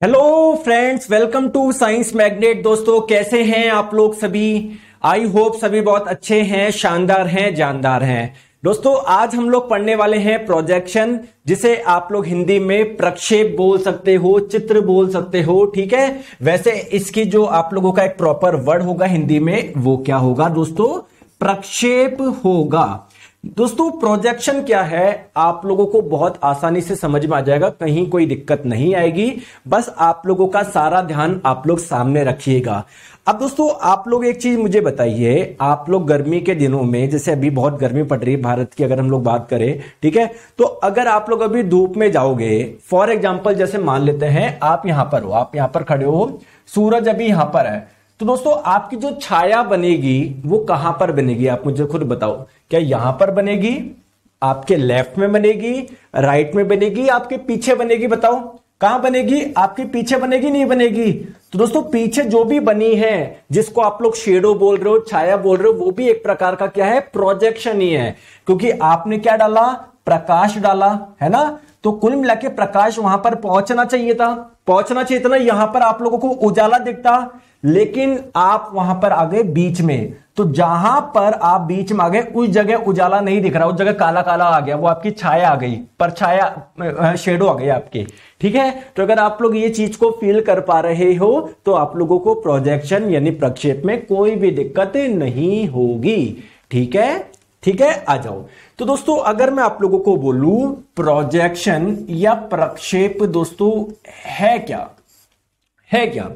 Hello friends, welcome to science magnet. दोस्तों, कैसे हैं आप लोग सभी? आई होप सभी बहुत अच्छे हैं, शानदार हैं, जानदार हैं। दोस्तों, आज हम लोग पढ़ने वाले हैं प्रोजेक्शन, जिसे आप लोग हिंदी में प्रक्षेप बोल सकते हो, चित्र बोल सकते हो। ठीक है, वैसे इसकी जो आप लोगों का एक प्रॉपर वर्ड होगा हिंदी में, वो क्या होगा दोस्तों? प्रक्षेप होगा। दोस्तों, प्रोजेक्शन क्या है आप लोगों को बहुत आसानी से समझ में आ जाएगा, कहीं कोई दिक्कत नहीं आएगी। बस आप लोगों का सारा ध्यान आप लोग सामने रखिएगा। अब दोस्तों, आप लोग एक चीज मुझे बताइए, आप लोग गर्मी के दिनों में, जैसे अभी बहुत गर्मी पड़ रही है भारत की, अगर हम लोग बात करें, ठीक है, तो अगर आप लोग अभी धूप में जाओगे, फॉर एग्जाम्पल जैसे मान लेते हैं आप यहां पर हो, आप यहां पर खड़े हो, सूरज अभी यहां पर है, तो दोस्तों आपकी जो छाया बनेगी वो कहां पर बनेगी? आप मुझे खुद बताओ। क्या यहां पर बनेगी, आपके लेफ्ट में बनेगी, राइट में बनेगी, आपके पीछे बनेगी? बताओ कहां बनेगी? आपके पीछे बनेगी, नहीं बनेगी? तो दोस्तों, पीछे जो भी बनी है, जिसको आप लोग शेडो बोल रहे हो, छाया बोल रहे हो, वो भी एक प्रकार का क्या है? प्रोजेक्शन ही है, क्योंकि आपने क्या डाला? प्रकाश डाला, है ना? तो कुल मिला के प्रकाश वहां पर पहुंचना चाहिए था, ना यहां पर आप लोगों को उजाला दिखता, लेकिन आप वहां पर आ गए बीच में। तो जहां पर आप बीच में आ गए, उस जगह उजाला नहीं दिख रहा, उस जगह काला काला आ गया, वो आपकी छाया आ गई, पर छाया शेडो आ गई आपकी। ठीक है, तो अगर आप लोग ये चीज को फील कर पा रहे हो तो आप लोगों को प्रोजेक्शन यानी प्रक्षेप में कोई भी दिक्कत नहीं होगी। ठीक है, ठीक है, आ जाओ। तो दोस्तों, अगर मैं आप लोगों को बोलूं प्रोजेक्शन या प्रक्षेप, दोस्तों है क्या? है क्या?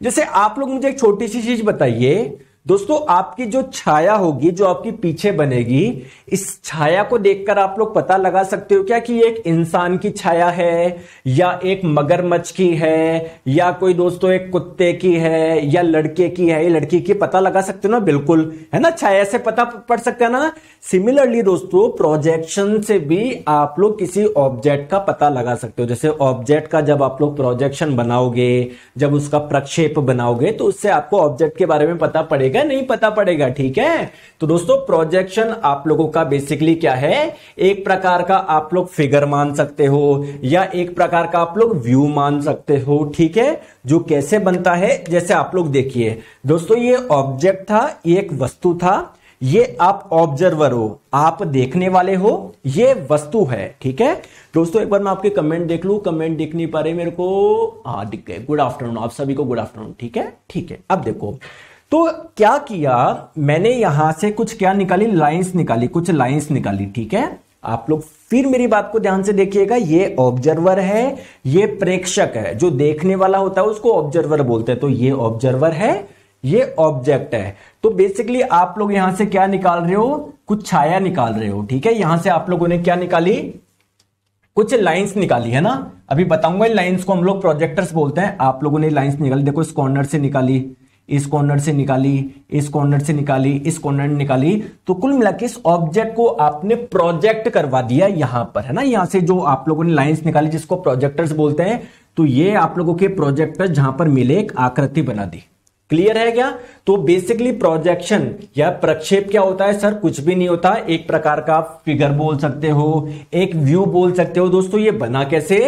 जैसे आप लोग मुझे एक छोटी सी चीज बताइए दोस्तों, आपकी जो छाया होगी, जो आपकी पीछे बनेगी, इस छाया को देखकर आप लोग पता लगा सकते हो क्या कि ये एक इंसान की छाया है, या एक मगरमच्छ की है, या कोई दोस्तों एक कुत्ते की है, या लड़के की है, लड़की की? पता लगा सकते हो ना? बिल्कुल, है ना? छाया से पता पड़ सकता है ना? सिमिलरली दोस्तों, प्रोजेक्शन से भी आप लोग किसी ऑब्जेक्ट का पता लगा सकते हो। जैसे ऑब्जेक्ट का जब आप लोग प्रोजेक्शन बनाओगे, जब उसका प्रक्षेप बनाओगे, तो उससे आपको ऑब्जेक्ट के बारे में पता पड़ेगा, नहीं पता पड़ेगा? ठीक है, तो दोस्तों प्रोजेक्शन आप लोगों का बेसिकली क्या है? एक प्रकार का आप लोग फिगर मान सकते हो, या एक प्रकार का आप लोग व्यू मान सकते हो। ठीक है, जो कैसे बनता है, जैसे आप लोग देखिए दोस्तों, ये ऑब्जेक्ट था, ये एक वस्तु था, ये आप ऑब्जर्वर हो, आप देखने वाले हो, ये वस्तु है। ठीक है दोस्तों, एक बार मैं आपके कमेंट देख लूं, कमेंट दिख नहीं पा रहे मेरे को। हाँ, दिख गए। गुड आफ्टरनून आप सभी को, गुड आफ्टरनून। ठीक है, ठीक है। अब देखो, तो क्या किया मैंने, यहां से कुछ क्या निकाली? लाइंस निकाली, कुछ लाइंस निकाली। ठीक है, आप लोग फिर मेरी बात को ध्यान से देखिएगा। ये ऑब्जर्वर है, ये प्रेक्षक है, जो देखने वाला होता है उसको ऑब्जर्वर बोलते हैं। तो ये ऑब्जर्वर है, ये ऑब्जेक्ट है। तो बेसिकली आप लोग यहां से क्या निकाल रहे हो? कुछ छाया निकाल रहे हो। ठीक है, यहां से आप लोगों ने क्या निकाली? कुछ लाइंस निकाली, है ना? अभी बताऊंगा इन लाइंस को हम लोग प्रोजेक्टर्स बोलते हैं। आप लोगों ने लाइंस निकाली, देखो इस कॉर्नर से निकाली, इस कॉर्नर से निकाली, इस कॉर्नर से निकाली, इस कॉर्नर निकाली। तो कुल मिला के इस ऑब्जेक्ट को आपने प्रोजेक्ट करवा दिया यहां पर, है ना? यहां से जो आप लोगों ने लाइंस निकाली, जिसको प्रोजेक्टर्स बोलते हैं, तो ये आप लोगों के प्रोजेक्टर्स जहां पर मिले एक आकृति बना दी। क्लियर है क्या? तो बेसिकली प्रोजेक्शन या प्रक्षेप क्या होता है? सर कुछ भी नहीं होता, एक प्रकार का फिगर बोल सकते हो, एक व्यू बोल सकते हो। दोस्तों, ये बना कैसे?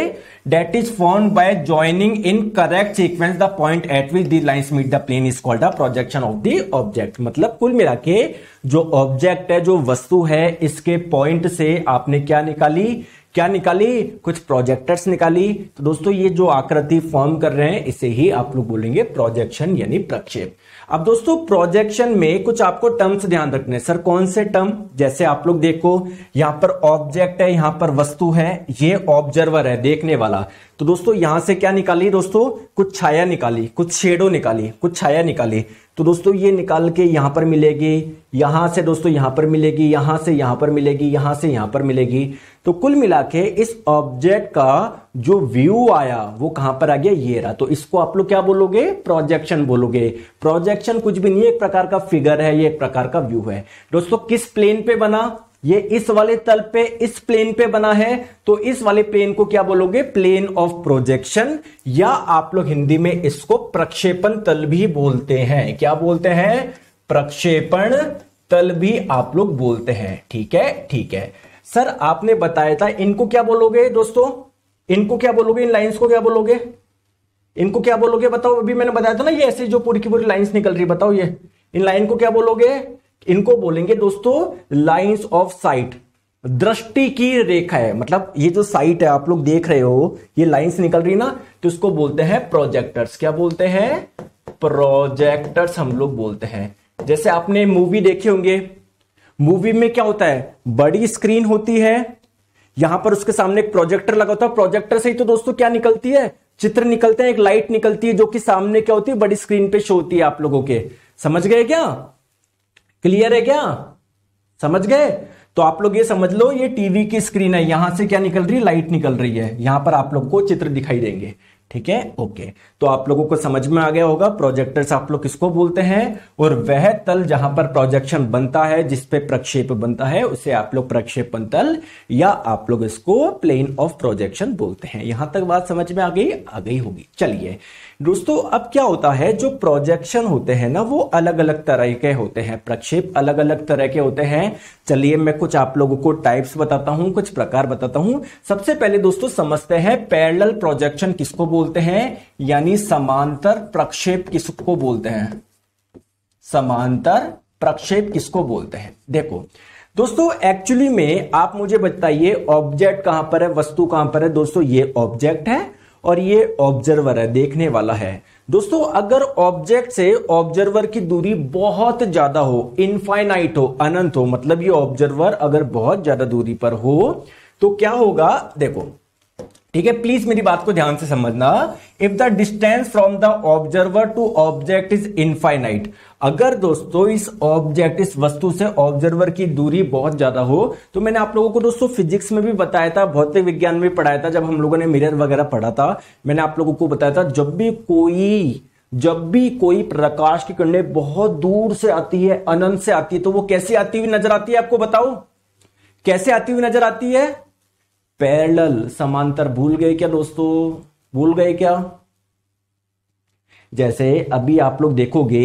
That is formed by joining in correct sequence the point at which the lines meet the plane is called the projection of the object। मतलब कुल मिला के जो ऑब्जेक्ट है, जो वस्तु है, इसके पॉइंट से आपने क्या निकाली? क्या निकाली? कुछ प्रोजेक्टर्स निकाली। तो दोस्तों, ये जो आकृति फॉर्म कर रहे हैं, इसे ही आप लोग बोलेंगे प्रोजेक्शन यानी प्रक्षेप। अब दोस्तों, प्रोजेक्शन में कुछ आपको टर्म्स ध्यान रखने। सर कौन से टर्म? जैसे आप लोग देखो, यहां पर ऑब्जेक्ट है, यहां पर वस्तु है, ये ऑब्जर्वर है, देखने वाला। तो दोस्तों, यहां से क्या निकाली? दोस्तों, कुछ छाया निकाली, कुछ शेडो निकाली, कुछ छाया निकाली। तो दोस्तों, ये निकाल के यहां पर मिलेगी, यहां से दोस्तों यहां पर मिलेगी, यहां से यहां पर मिलेगी, यहां से यहां पर मिलेगी। तो कुल मिला के इस ऑब्जेक्ट का जो व्यू आया वो कहां पर आ गया? ये रहा। तो इसको आप लोग क्या बोलोगे? प्रोजेक्शन बोलोगे। प्रोजेक्शन कुछ भी नहीं है, एक प्रकार का फिगर है, ये एक प्रकार का व्यू है। दोस्तों, किस प्लेन पे बना? ये इस वाले तल पे, इस प्लेन पे बना है। तो इस वाले प्लेन को क्या बोलोगे? प्लेन ऑफ प्रोजेक्शन, या आप लोग हिंदी में इसको प्रक्षेपण तल भी बोलते हैं। क्या बोलते हैं? प्रक्षेपण तल भी आप लोग बोलते हैं। ठीक है, ठीक है। सर आपने बताया था, इनको क्या बोलोगे दोस्तों? इनको क्या बोलोगे? इन लाइंस को क्या बोलोगे? इनको क्या बोलोगे बताओ? अभी मैंने बताया था ना, ये ऐसे जो पूरी की पूरी लाइंस निकल रही, बताओ ये इन लाइन को क्या बोलोगे? इनको बोलेंगे दोस्तों लाइंस ऑफ साइट, दृष्टि की रेखा है। मतलब ये जो साइट है आप लोग देख रहे हो, ये लाइंस निकल रही ना, तो इसको बोलते हैं प्रोजेक्टर्स। क्या बोलते हैं? प्रोजेक्टर्स हम लोग बोलते हैं। जैसे आपने मूवी देखे होंगे, मूवी में क्या होता है, बड़ी स्क्रीन होती है, यहां पर उसके सामने एक प्रोजेक्टर लगा होता है, प्रोजेक्टर से ही तो दोस्तों क्या निकलती है, चित्र निकलते हैं, एक लाइट निकलती है जो कि सामने क्या होती है, बड़ी स्क्रीन पे शो होती है। आप लोगों के समझ गए क्या? क्लियर है क्या? समझ गए? तो आप लोग ये समझ लो, ये टीवी की स्क्रीन है, यहां से क्या निकल रही है, लाइट निकल रही है, यहां पर आप लोग को चित्र दिखाई देंगे। ठीक है, ओके। तो आप लोगों को समझ में आ गया होगा प्रोजेक्टर्स आप लोग किसको बोलते हैं, और वह तल जहां पर प्रोजेक्शन बनता है, जिसपे प्रक्षेप बनता है, उसे आप लोग प्रक्षेपण तल या आप लोग इसको प्लेन ऑफ प्रोजेक्शन बोलते हैं। यहां तक बात समझ में आ गई होगी। चलिए दोस्तों, अब क्या होता है, जो प्रोजेक्शन होते हैं ना, वो अलग अलग तरह के होते हैं, प्रक्षेप अलग अलग तरह के होते हैं। चलिए मैं कुछ आप लोगों को टाइप्स बताता हूं, कुछ प्रकार बताता हूं। सबसे पहले दोस्तों समझते हैं पैरेलल प्रोजेक्शन किसको बोलते हैं, यानी समांतर प्रक्षेप किसको बोलते हैं, समांतर प्रक्षेप किसको बोलते हैं। देखो दोस्तों, एक्चुअली में आप मुझे बताइए ऑब्जेक्ट कहां पर है, वस्तु कहां पर है। दोस्तों ये ऑब्जेक्ट है और ये ऑब्जर्वर है, देखने वाला है। दोस्तों अगर ऑब्जेक्ट से ऑब्जर्वर की दूरी बहुत ज्यादा हो, इनफाइनाइट हो, अनंत हो, मतलब ये ऑब्जर्वर अगर बहुत ज्यादा दूरी पर हो तो क्या होगा, देखो ठीक है, प्लीज मेरी बात को ध्यान से समझना। If the distance from the observer to object is infinite, अगर दोस्तों इस ऑब्जेक्ट, इस वस्तु से ऑब्जर्वर की दूरी बहुत ज्यादा हो, तो मैंने आप लोगों को दोस्तों फिजिक्स में भी बताया था, भौतिक विज्ञान में पढ़ाया था, जब हम लोगों ने मिरर वगैरह पढ़ा था, मैंने आप लोगों को बताया था, जब भी कोई प्रकाश की किरणें बहुत दूर से आती है, अनंत से आती है, तो वो कैसे आती हुई नजर आती है, आपको बताओ कैसे आती हुई नजर आती है? पैरेलल, समांतर। भूल गए क्या दोस्तों, भूल गए क्या? जैसे अभी आप लोग देखोगे,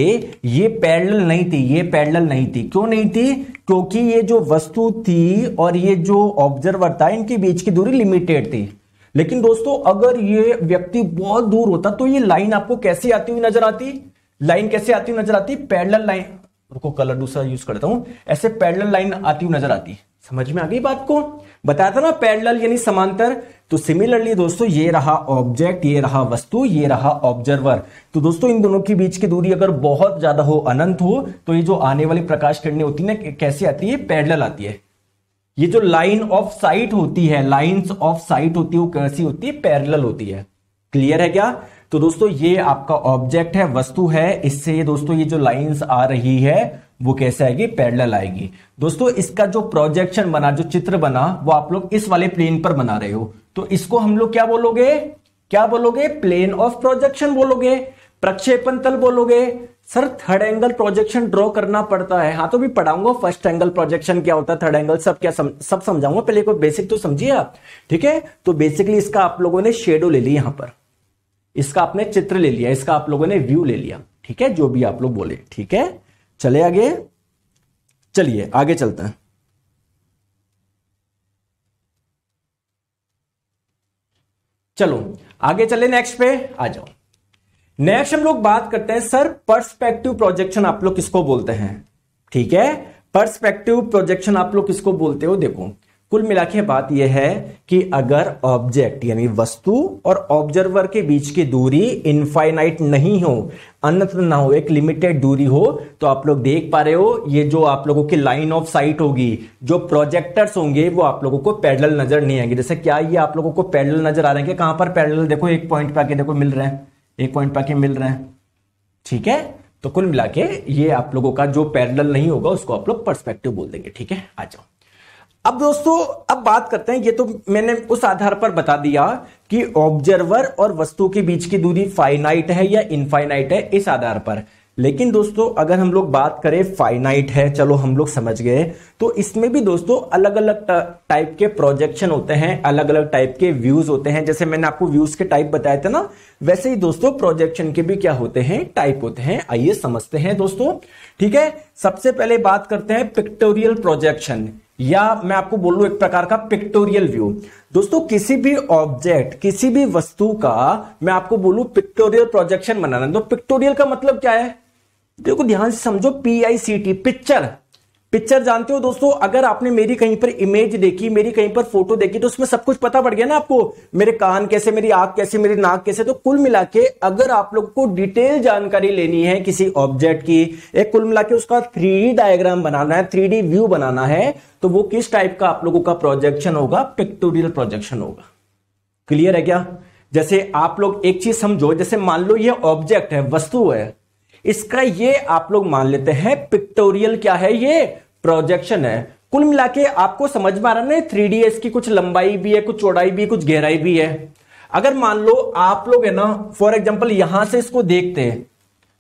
ये पैरेलल नहीं थी, ये पैरेलल नहीं थी। क्यों नहीं थी? क्योंकि ये जो वस्तु थी और ये जो ऑब्जर्वर था, इनके बीच की दूरी लिमिटेड थी। लेकिन दोस्तों अगर ये व्यक्ति बहुत दूर होता तो ये लाइन आपको कैसे आती हुई नजर आती, लाइन कैसे आती हुई नजर आती? पैरेलल लाइन, रुको कलर दूसरा यूज करता हूं, ऐसे पैरेलल लाइन आती हुई नजर आती। समझ में आ गई बात को? बताया था ना पैरेलल यानी समांतर। तो सिमिलरली दोस्तों ये रहा ऑब्जेक्ट, ये रहा वस्तु, ये रहा ऑब्जर्वर। तो दोस्तों इन दोनों के बीच की दूरी अगर बहुत ज्यादा हो, अनंत हो, तो ये जो आने वाली प्रकाश किरणें होती है ना, कैसे आती है? पैरेलल आती है। ये जो लाइन ऑफ साइट होती है, लाइंस ऑफ साइट होती है, वो कैसी होती है? पैरेलल होती है। क्लियर है क्या? तो दोस्तों ये आपका ऑब्जेक्ट है, वस्तु है, इससे दोस्तों ये जो लाइंस आ रही है वो कैसे आएगी? पैरेलल आएगी। दोस्तों इसका जो प्रोजेक्शन बना, जो चित्र बना, वो आप लोग इस वाले प्लेन पर बना रहे हो, तो इसको हम लोग क्या बोलोगे? क्या बोलोगे? प्लेन ऑफ प्रोजेक्शन बोलोगे, प्रक्षेपण तल बोलोगे। Sir third angle projection draw करना पड़ता है, हाँ तो भी पढ़ाऊंगा फर्स्ट एंगल प्रोजेक्शन क्या होता है, थर्ड एंगल सब क्या सब समझाऊंगा, पहले कोई बेसिक तो समझिए आप। ठीक है, तो बेसिकली इसका आप लोगों ने शेडो ले ली, यहां पर इसका आपने चित्र ले लिया, इसका आप लोगों ने व्यू ले लिया। ठीक है, जो भी आप लोग बोले। ठीक है, चले आगे, चलिए आगे चलते हैं। चलो आगे चले, नेक्स्ट पे आ जाओ। नेक्स्ट हम लोग बात करते हैं सर पर्सपेक्टिव प्रोजेक्शन आप लोग किसको बोलते हैं। ठीक है, पर्सपेक्टिव प्रोजेक्शन आप लोग किसको बोलते हो? देखो कुल मिला के बात यह है कि अगर ऑब्जेक्ट यानी वस्तु और ऑब्जर्वर के बीच की दूरी इनफाइनाइट नहीं हो, अनंत ना हो, एक लिमिटेड दूरी हो, तो आप लोग देख पा रहे हो ये जो आप लोगों की लाइन ऑफ साइट होगी, जो प्रोजेक्टर्स होंगे वो आप लोगों को पैरेलल नजर नहीं आएंगे। जैसे क्या ये आप लोगों को पैरेलल नजर आ रहे हैं? कहां पर पैरेलल? देखो एक पॉइंट पे आके देखो मिल रहे हैं, एक पॉइंट पे आके मिल रहे हैं। ठीक है, तो कुल मिला के ये आप लोगों का जो पैरेलल नहीं होगा उसको आप लोग पर्सपेक्टिव बोल देंगे। ठीक है, आ जाओ। अब दोस्तों अब बात करते हैं, ये तो मैंने उस आधार पर बता दिया कि ऑब्जर्वर और वस्तु के बीच की दूरी फाइनाइट है या इनफाइनाइट है, इस आधार पर। लेकिन दोस्तों अगर हम लोग बात करें फाइनाइट है, चलो हम लोग समझ गए, तो इसमें भी दोस्तों अलग अलग टाइप के प्रोजेक्शन होते हैं, अलग अलग टाइप के व्यूज होते हैं। जैसे मैंने आपको व्यूज के टाइप बताए थे ना, वैसे ही दोस्तों प्रोजेक्शन के भी क्या होते हैं? टाइप होते हैं। आइए समझते हैं दोस्तों। ठीक है, सबसे पहले बात करते हैं पिक्टोरियल प्रोजेक्शन, या मैं आपको बोलूं एक प्रकार का पिक्टोरियल व्यू। दोस्तों किसी भी ऑब्जेक्ट, किसी भी वस्तु का मैं आपको बोलूं पिक्टोरियल प्रोजेक्शन बनाना। तो पिक्टोरियल का मतलब क्या है, देखो ध्यान से समझो, PICT, पिक्चर। पिक्चर जानते हो दोस्तों, अगर आपने मेरी कहीं पर इमेज देखी, मेरी कहीं पर फोटो देखी, तो उसमें सब कुछ पता पड़ गया ना आपको, मेरे कान कैसे, मेरी आंख कैसे, मेरी नाक कैसे। तो कुल मिला के अगर आप लोग को डिटेल जानकारी लेनी है किसी ऑब्जेक्ट की, एक कुल मिला के उसका 3D डायग्राम बनाना है, 3D व्यू बनाना है, तो वो किस टाइप का आप लोगों का प्रोजेक्शन होगा, पिक्टोरियल प्रोजेक्शन होगा। क्लियर है क्या? जैसे आप लोग एक चीज समझो, जैसे मान लो ये ऑब्जेक्ट है, वस्तु है, इसका ये आप लोग मान लेते हैं पिक्टोरियल क्या है, ये प्रोजेक्शन है। कुल मिला के आपको समझ में आ रहा है ना, 3D है, इसकी कुछ लंबाई भी है, कुछ चौड़ाई भी है, कुछ गहराई भी है। अगर मान लो आप लोग है ना, फॉर एग्जांपल यहां से इसको देखते हैं,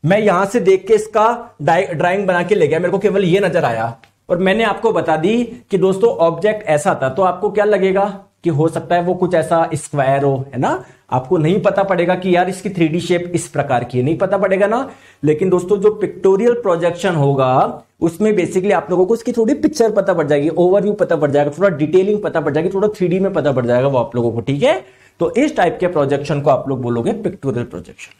मैं यहां से देख के इसका ड्राइंग बना के ले गया, मेरे को केवल ये नजर आया और मैंने आपको बता दी कि दोस्तों ऑब्जेक्ट ऐसा था, तो आपको क्या लगेगा कि हो सकता है वो कुछ ऐसा स्क्वायर हो, है ना। आपको नहीं पता पड़ेगा कि यार इसकी 3D शेप इस प्रकार की है, नहीं पता पड़ेगा ना। लेकिन दोस्तों जो पिक्टोरियल प्रोजेक्शन होगा उसमें बेसिकली आप लोगों को उसकी थोड़ी पिक्चर पता पड़ जाएगी, ओवरव्यू पता पड़ जाएगा, थोड़ा डिटेलिंग पता पड़ जाएगी, थोड़ा 3D में पता पड़ जाएगा वो आप लोगों को, ठीक है। तो इस टाइप के प्रोजेक्शन को आप लोग बोलोगे पिक्टोरियल प्रोजेक्शन।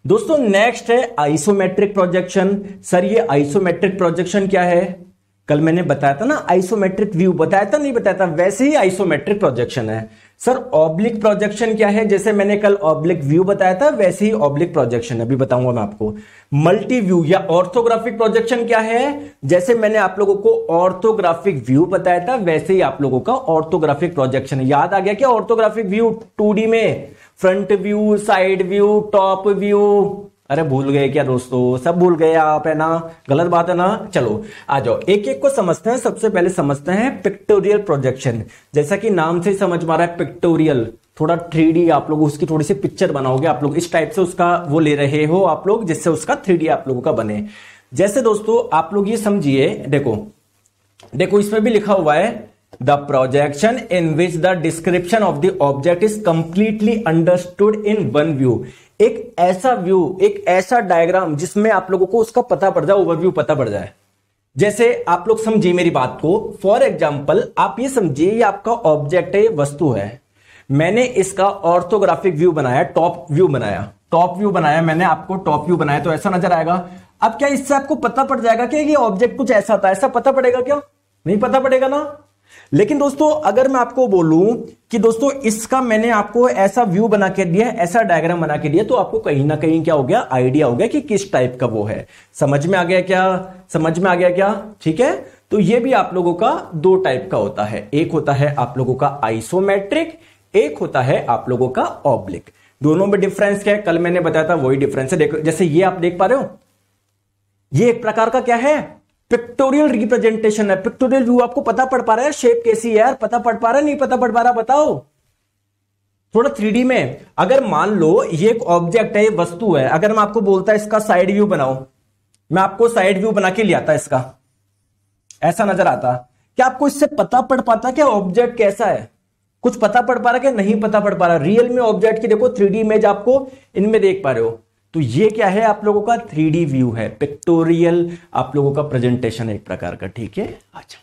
दोस्तों नेक्स्ट है आइसोमेट्रिक प्रोजेक्शन। सर ये आइसोमेट्रिक प्रोजेक्शन क्या है? कल मैंने बताया था ना, आइसोमेट्रिक व्यू बताया था, नहीं बताया था, वैसे ही आइसोमेट्रिक प्रोजेक्शन है। सर ऑब्लिक प्रोजेक्शन क्या है? जैसे मैंने कल ऑब्लिक व्यू बताया था, वैसे ही ऑब्लिक प्रोजेक्शन अभी बताऊंगा मैं आपको। मल्टी व्यू या ऑर्थोग्राफिक प्रोजेक्शन क्या है? जैसे मैंने आप लोगों को ऑर्थोग्राफिक व्यू बताया था, वैसे ही आप लोगों का ऑर्थोग्राफिक प्रोजेक्शन है। याद आ गया क्या ऑर्थोग्राफिक व्यू? 2D में front view, side view, top view. अरे भूल गए क्या दोस्तों? सब भूल गए आप, है ना? गलत बात है ना। चलो आ जाओ, एक एक को समझते हैं। सबसे पहले समझते हैं पिक्टोरियल प्रोजेक्शन। जैसा कि नाम से ही समझ में आ रहा है, पिक्टोरियल, थोड़ा 3D आप लोग उसकी थोड़ी सी पिक्चर बनाओगे, आप लोग इस टाइप से उसका वो ले रहे हो आप लोग, जिससे उसका 3D आप लोगों का बने। जैसे दोस्तों आप लोग ये समझिए, देखो देखो इसमें भी लिखा हुआ है, the projection in which the description of the object is completely understood in one view. एक ऐसा व्यू, एक ऐसा डायग्राम जिसमें आप लोगों को उसका पता पड़ जाए, ओवरव्यू पता पड़ जाए। जैसे आप लोग समझिए मेरी बात को, फॉर एग्जाम्पल आप ये समझिए, ये आपका ऑब्जेक्ट है, वस्तु है, मैंने इसका ऑर्थोग्राफिक व्यू बनाया, टॉप व्यू बनाया, टॉप व्यू बनाया मैंने, आपको टॉप व्यू बनाया तो ऐसा नजर आएगा। अब क्या इससे आपको पता पड़ जाएगा कि ये ऑब्जेक्ट कुछ ऐसा था? ऐसा पता पड़ेगा क्या? नहीं पता पड़ेगा ना। लेकिन दोस्तों अगर मैं आपको बोलूं कि दोस्तों इसका मैंने आपको ऐसा व्यू बना के दिया, ऐसा डायग्राम बना के दिया, तो आपको कहीं ना कहीं क्या हो गया, आइडिया हो गया कि किस टाइप का वो है। समझ में आ गया क्या? समझ में आ गया क्या? ठीक है। तो ये भी आप लोगों का दो टाइप का होता है, एक होता है आप लोगों का आइसोमेट्रिक, एक होता है आप लोगों का ऑब्लिक। दोनों में डिफरेंस क्या है? कल मैंने बताया था, वही डिफरेंस है। देखो जैसे ये आप देख पा रहे हो, ये एक प्रकार का क्या है, पिक्टोरियल रिप्रेजेंटेशन है। पिक्टोरियल व्यू आपको पता पड़ पा रहा है, शेप कैसी है यार, पता पड़ पा रहा है, नहीं पता पड़ पा रहा, बताओ। थोड़ा 3D में अगर मान लो ये एक ऑब्जेक्ट है, ये वस्तु है, अगर मैं आपको बोलता है इसका साइड व्यू बनाओ, मैं आपको साइड व्यू बना के ले आता, इसका ऐसा नजर आता, क्या आपको इससे पता पड़ पाता क्या ऑब्जेक्ट कैसा है? कुछ पता पड़ पा रहा क्या? नहीं पता पड़ पा रहा। रियल में ऑब्जेक्ट की देखो 3D इमेज आपको इनमें देख पा रहे हो, तो ये क्या है आप लोगों का 3D व्यू है, पिक्टोरियल आप लोगों का प्रेजेंटेशन है एक प्रकार का, ठीक है। अच्छा,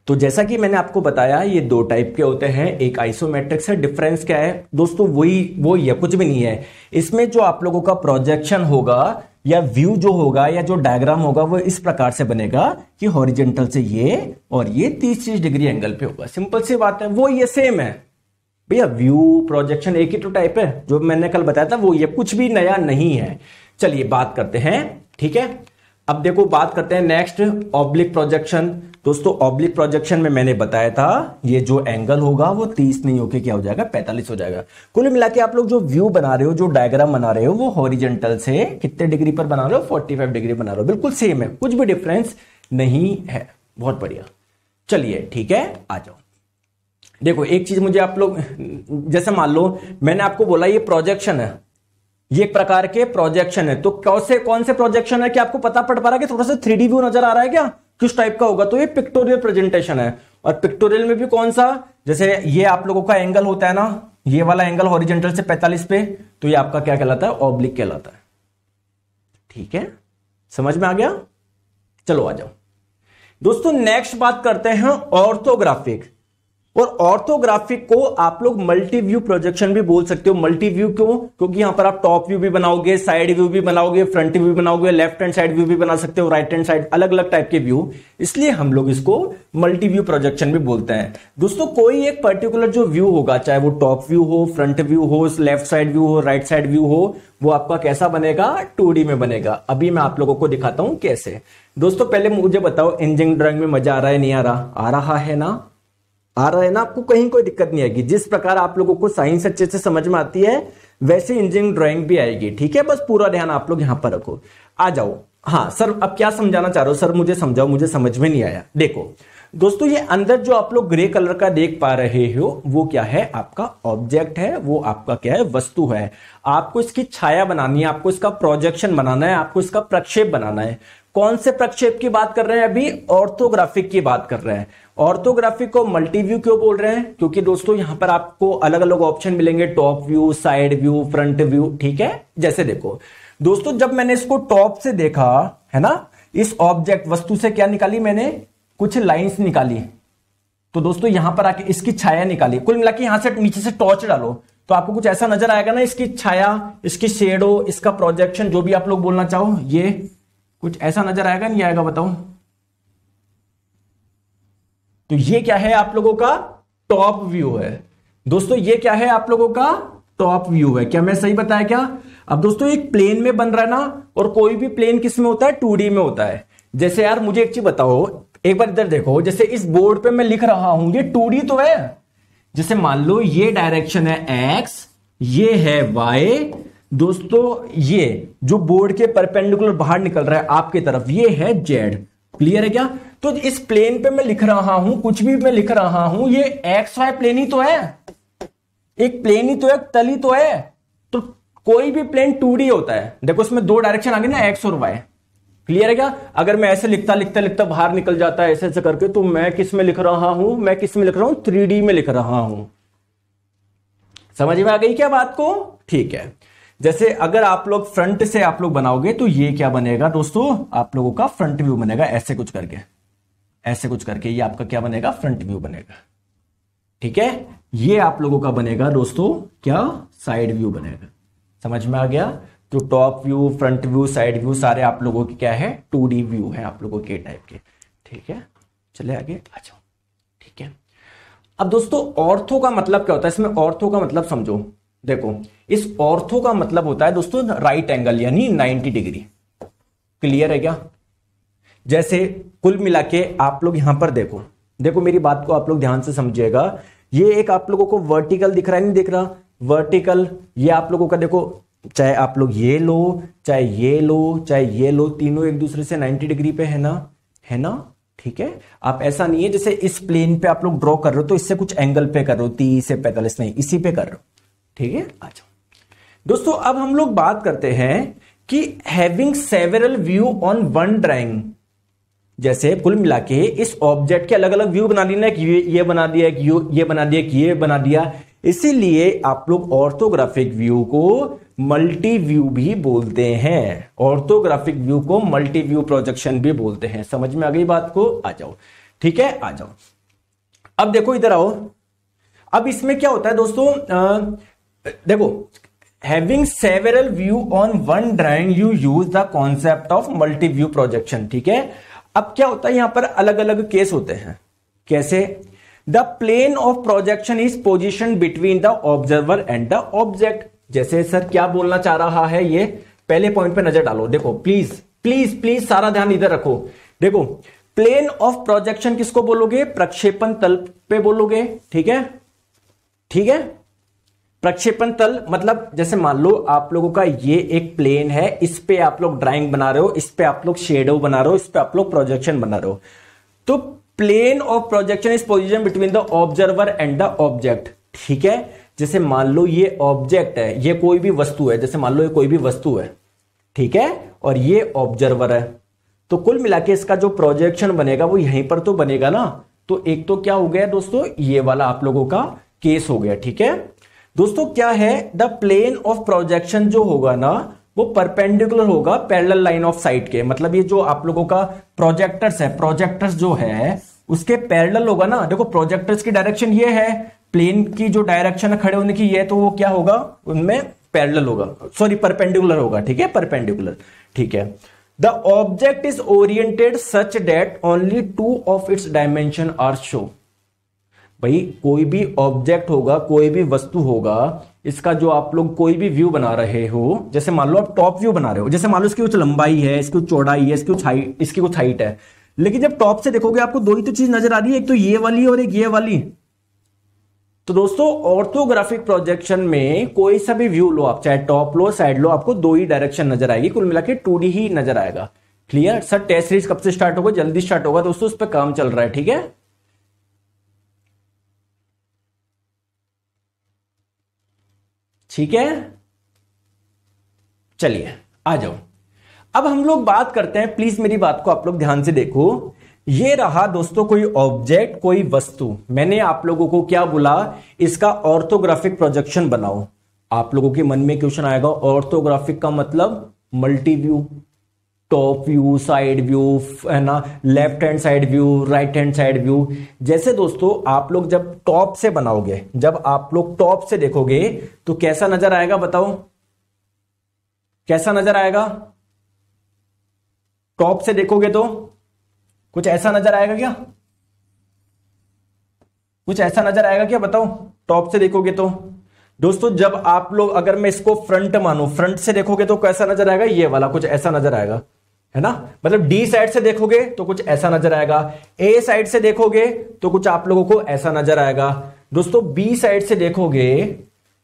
तो जैसा कि मैंने आपको बताया ये दो टाइप के होते हैं, एक आइसोमेट्रिक से। डिफरेंस क्या है दोस्तों? वही है, कुछ भी नहीं है। इसमें जो आप लोगों का प्रोजेक्शन होगा या व्यू जो होगा या जो डायग्राम होगा वो इस प्रकार से बनेगा कि हॉरिजेंटल से ये और ये 30 डिग्री एंगल पे होगा। सिंपल सी बात है, वो ये सेम है भैया। व्यू प्रोजेक्शन एक ही तो टाइप है, जो मैंने कल बताया था वो ये, कुछ भी नया नहीं है। चलिए बात करते हैं, ठीक है। अब देखो बात करते हैं नेक्स्ट, ऑब्लिक प्रोजेक्शन। दोस्तों ऑब्लिक प्रोजेक्शन में मैंने बताया था ये जो एंगल होगा वो 30 नहीं होके क्या हो जाएगा, 45 हो जाएगा। कुल मिला के आप लोग जो व्यू बना रहे हो, जो डायग्राम बना रहे हो, वो हॉरिजेंटल से कितने डिग्री पर बना रहे हो? 45 डिग्री बना रहे हो। बिल्कुल सेम है, कुछ भी डिफरेंस नहीं है। बहुत बढ़िया, चलिए ठीक है, आ जाओ। देखो एक चीज मुझे आप लोग, जैसे मान लो मैंने आपको बोला ये प्रोजेक्शन है, ये एक प्रकार के प्रोजेक्शन है, तो कौन से प्रोजेक्शन है कि आपको पता पड़ पा रहा है कि थोड़ा सा 3D व्यू नजर आ रहा है क्या, किस टाइप का होगा? तो ये पिक्टोरियल प्रेजेंटेशन है। और पिक्टोरियल में भी कौन सा, जैसे ये आप लोगों का एंगल होता है ना, ये वाला एंगल हॉरिजेंटल से 45 पे, तो ये आपका क्या कहलाता है? ऑब्लिक कहलाता है, ठीक है। समझ में आ गया? चलो आ जाओ। दोस्तों नेक्स्ट बात करते हैं ऑर्थोग्राफिक। और ऑर्थोग्राफिक को आप लोग मल्टी व्यू प्रोजेक्शन भी बोल सकते हो। मल्टी व्यू क्यों? क्योंकि यहां पर आप टॉप व्यू भी बनाओगे, साइड व्यू भी बनाओगे, फ्रंट व्यू भी बनाओगे, लेफ्ट हैंड साइड व्यू भी बना सकते हो, राइट हैंड साइड, अलग अलग टाइप के व्यू, इसलिए हम लोग इसको मल्टी व्यू प्रोजेक्शन भी बोलते हैं। दोस्तों कोई एक पर्टिकुलर जो व्यू होगा, चाहे वो टॉप व्यू हो, फ्रंट व्यू हो, लेफ्ट साइड व्यू हो, राइट साइड व्यू हो, वो आपका कैसा बनेगा? 2D में बनेगा। अभी मैं आप लोगों को दिखाता हूं कैसे। दोस्तों पहले मुझे बताओ, इंजीनियरिंग ड्राइंग में मजा आ रहा है नहीं आ रहा? आ रहा है ना? आ रहा है ना? आपको कहीं कोई दिक्कत नहीं आएगी। जिस प्रकार आप लोगों को साइंस अच्छे से समझ में आती है वैसे इंजीनियरिंग ड्राइंग भी आएगी, ठीक है? बस पूरा ध्यान आप लोग यहां पर रखो। आ जाओ। हाँ सर, अब क्या समझाना चाह रहे हो? सर मुझे समझाओ, मुझे समझ में नहीं आया। देखो दोस्तों, ये अंदर जो आप लोग ग्रे कलर का देख पा रहे हो वो क्या है? आपका ऑब्जेक्ट है, वो आपका क्या है? वस्तु है। आपको इसकी छाया बनानी है, आपको इसका प्रोजेक्शन बनाना है, आपको इसका प्रक्षेप बनाना है। कौन से प्रक्षेप की बात कर रहे हैं? अभी ऑर्थोग्राफिक की बात कर रहे हैं। ऑर्थोग्राफिक को मल्टी व्यू क्यों बोल रहे हैं? क्योंकि दोस्तों यहां पर आपको अलग अलग ऑप्शन मिलेंगे, top view, side view, front view, ठीक है? जैसे देखो दोस्तों, जब मैंने इसको टॉप से देखा है ना, इस ऑब्जेक्ट वस्तु से क्या निकाली मैंने? कुछ लाइंस निकाली। तो दोस्तों यहां पर आके इसकी छाया निकाली। कुल मिला के यहां से नीचे से टॉर्च डालो तो आपको कुछ ऐसा नजर आएगा ना, इसकी छाया, इसकी शेडो, इसका प्रोजेक्शन, जो भी आप लोग बोलना चाहो, ये कुछ ऐसा नजर आएगा नहीं आएगा? बताओ। तो ये क्या है आप लोगों का? टॉप व्यू है। दोस्तों ये क्या है आप लोगों का? टॉप व्यू है। क्या मैं सही बताया क्या? अब दोस्तों एक प्लेन में बन रहा है ना, और कोई भी प्लेन किस में होता है? 2D में होता है। जैसे यार मुझे एक चीज बताओ, एक बार इधर देखो, जैसे इस बोर्ड पे मैं लिख रहा हूं, ये 2D तो है। जैसे मान लो ये डायरेक्शन है x, ये है y। दोस्तों ये जो बोर्ड के परपेंडिकुलर बाहर निकल रहा है आपकी तरफ, ये है z। क्लियर है क्या? तो इस प्लेन पे मैं लिख रहा हूं, कुछ भी मैं लिख रहा हूं, ये एक्स वाई प्लेन ही तो है, एक प्लेन ही तो है, तल ही तो है। तो कोई भी प्लेन 2D होता है। देखो इसमें दो डायरेक्शन आ गए ना, एक्स और वाई। क्लियर है क्या? अगर मैं ऐसे लिखता लिखता लिखता बाहर निकल जाता है ऐसे ऐसे करके, तो मैं किस में लिख रहा हूं? मैं किस में लिख रहा हूं? 3D में लिख रहा हूं। समझ में आ गई क्या बात को? ठीक है। जैसे अगर आप लोग फ्रंट से आप लोग बनाओगे तो ये क्या बनेगा दोस्तों? आप लोगों का फ्रंट व्यू बनेगा, ऐसे कुछ करके, ऐसे कुछ करके ये आपका क्या बनेगा? फ्रंट व्यू बनेगा। ठीक है? ये आप लोगों का बनेगा दोस्तों क्या? साइड व्यू बनेगा। समझ में आ गया? तो top view, front view, side view सारे आप लोगों के क्या है? 2D व्यू है आप लोगों के टाइप के। ठीक है, चले आगे आ जाओ। ठीक है, अब दोस्तों ऑर्थो का मतलब क्या होता है? इसमें ऑर्थो का मतलब समझो। देखो इस ऑर्थो का मतलब होता है दोस्तों राइट एंगल, यानी 90 डिग्री। क्लियर है क्या? जैसे कुल मिला के आप लोग यहां पर देखो, देखो मेरी बात को आप लोग ध्यान से समझिएगा। ये एक आप लोगों को वर्टिकल दिख रहा है, नहीं दिख रहा? वर्टिकल ये आप लोगों का देखो, चाहे आप लोग ये लो, चाहे ये लो, चाहे ये लो, तीनों एक दूसरे से 90 डिग्री पे है ना, है ना? ठीक है, आप ऐसा नहीं है जैसे इस प्लेन पे आप लोग ड्रॉ कर रहे हो तो इससे कुछ एंगल पे कर रहे हो, 30 से 45 नहीं, इसी पे कर रहे हो। ठीक है, आ जाओ दोस्तों। अब हम लोग बात करते हैं कि having several view on one drawing. जैसे कुल मिला के इस ऑब्जेक्ट के अलग अलग व्यू बना ली ना, कि ये बना दिया, कि ये बना दिया, कि ये बना दिया, इसीलिए आप लोग ऑर्थोग्राफिक व्यू को मल्टी व्यू भी बोलते हैं। ऑर्थोग्राफिक व्यू को मल्टी व्यू प्रोजेक्शन भी बोलते हैं। समझ में आ गई बात को? आ जाओ। ठीक है, आ जाओ। अब देखो इधर आओ। अब इसमें क्या होता है दोस्तों, देखो having several view on one drawing you use the concept of multi view projection. ठीक है, अब क्या होता है, यहां पर अलग अलग केस होते हैं। कैसे? The plane of projection is position between the observer and the object. जैसे सर क्या बोलना चाह रहा है, ये पहले पॉइंट पे नजर डालो। देखो प्लीज प्लीज प्लीज सारा ध्यान इधर रखो। देखो प्लेन ऑफ प्रोजेक्शन किसको बोलोगे? प्रक्षेपण तल पे बोलोगे। ठीक है, ठीक है, प्रक्षेपण तल मतलब जैसे मान लो आप लोगों का ये एक प्लेन है, इस पे आप लोग ड्राइंग बना रहे हो, इस पे आप लोग शेडो बना रहे हो, इस पे आप लोग प्रोजेक्शन बना रहे हो। तो plane of projection is position between the observer and the object. ठीक है, जैसे मान लो ये ऑब्जेक्ट है, ये कोई भी वस्तु है, जैसे मान लो ये कोई भी वस्तु है, ठीक है, और ये ऑब्जर्वर है, तो कुल मिला के इसका जो प्रोजेक्शन बनेगा वो यहीं पर तो बनेगा ना। तो एक तो क्या हो गया दोस्तों, ये वाला आप लोगों का केस हो गया। ठीक है दोस्तों, क्या है द प्लेन ऑफ प्रोजेक्शन जो होगा ना, वो परपेंडिकुलर होगा पैरेलल लाइन ऑफ साइट के। मतलब ये जो आप लोगों का प्रोजेक्टर्स है, प्रोजेक्टर्स जो है उसके पैरेलल होगा ना। देखो प्रोजेक्टर्स की डायरेक्शन ये है, प्लेन की जो डायरेक्शन है खड़े होने की ये है, तो वो क्या होगा उनमें पैरेलल होगा, सॉरी परपेंडिकुलर होगा, ठीक है, परपेंडिकुलर, ठीक है। The object is oriented such that only 2 of its dimension are show. भाई कोई भी ऑब्जेक्ट होगा, कोई भी वस्तु होगा, इसका जो आप लोग कोई भी व्यू बना रहे हो, जैसे मान लो आप टॉप व्यू बना रहे हो, जैसे मान लो इसकी कुछ लंबाई है, इसकी कुछ चौड़ाई है, इसकी कुछ हाइट है, लेकिन जब टॉप से देखोगे आपको दो ही तो चीज नजर आ रही है, एक तो ये वाली और एक ये वाली। तो दोस्तों ऑर्थोग्राफिक प्रोजेक्शन में कोई सा भी व्यू लो आप, चाहे टॉप लो साइड लो, आपको दो ही डायरेक्शन नजर आएगी, कुल मिला के 2D ही नजर आएगा। Clear sir? टेस्ट सीरीज कब से स्टार्ट होगा? जल्दी स्टार्ट होगा दोस्तों, उस पर काम चल रहा है, ठीक है। ठीक है, चलिए आ जाओ। अब हम लोग बात करते हैं, प्लीज मेरी बात को आप लोग ध्यान से देखो। ये रहा दोस्तों कोई ऑब्जेक्ट, कोई वस्तु, मैंने आप लोगों को क्या बोला, इसका ऑर्थोग्राफिक प्रोजेक्शन बनाओ। आप लोगों के मन में क्वेश्चन आएगा, ऑर्थोग्राफिक का मतलब multi view, top view, side view, है ना, left hand side view, right hand side view. जैसे दोस्तों आप लोग जब टॉप से बनाओगे, जब आप लोग टॉप से देखोगे तो कैसा नजर आएगा बताओ, कैसा नजर आएगा? टॉप से देखोगे तो कुछ ऐसा नजर आएगा क्या? कुछ ऐसा नजर आएगा क्या बताओ? टॉप से देखोगे तो दोस्तों, जब आप लोग, अगर मैं इसको फ्रंट मानू, फ्रंट से देखोगे तो कैसा नजर आएगा? ये वाला कुछ ऐसा नजर आएगा, है ना। मतलब डी साइड से देखोगे तो कुछ ऐसा नजर आएगा, ए साइड से देखोगे तो कुछ आप लोगों को ऐसा नजर आएगा। दोस्तों बी साइड से देखोगे,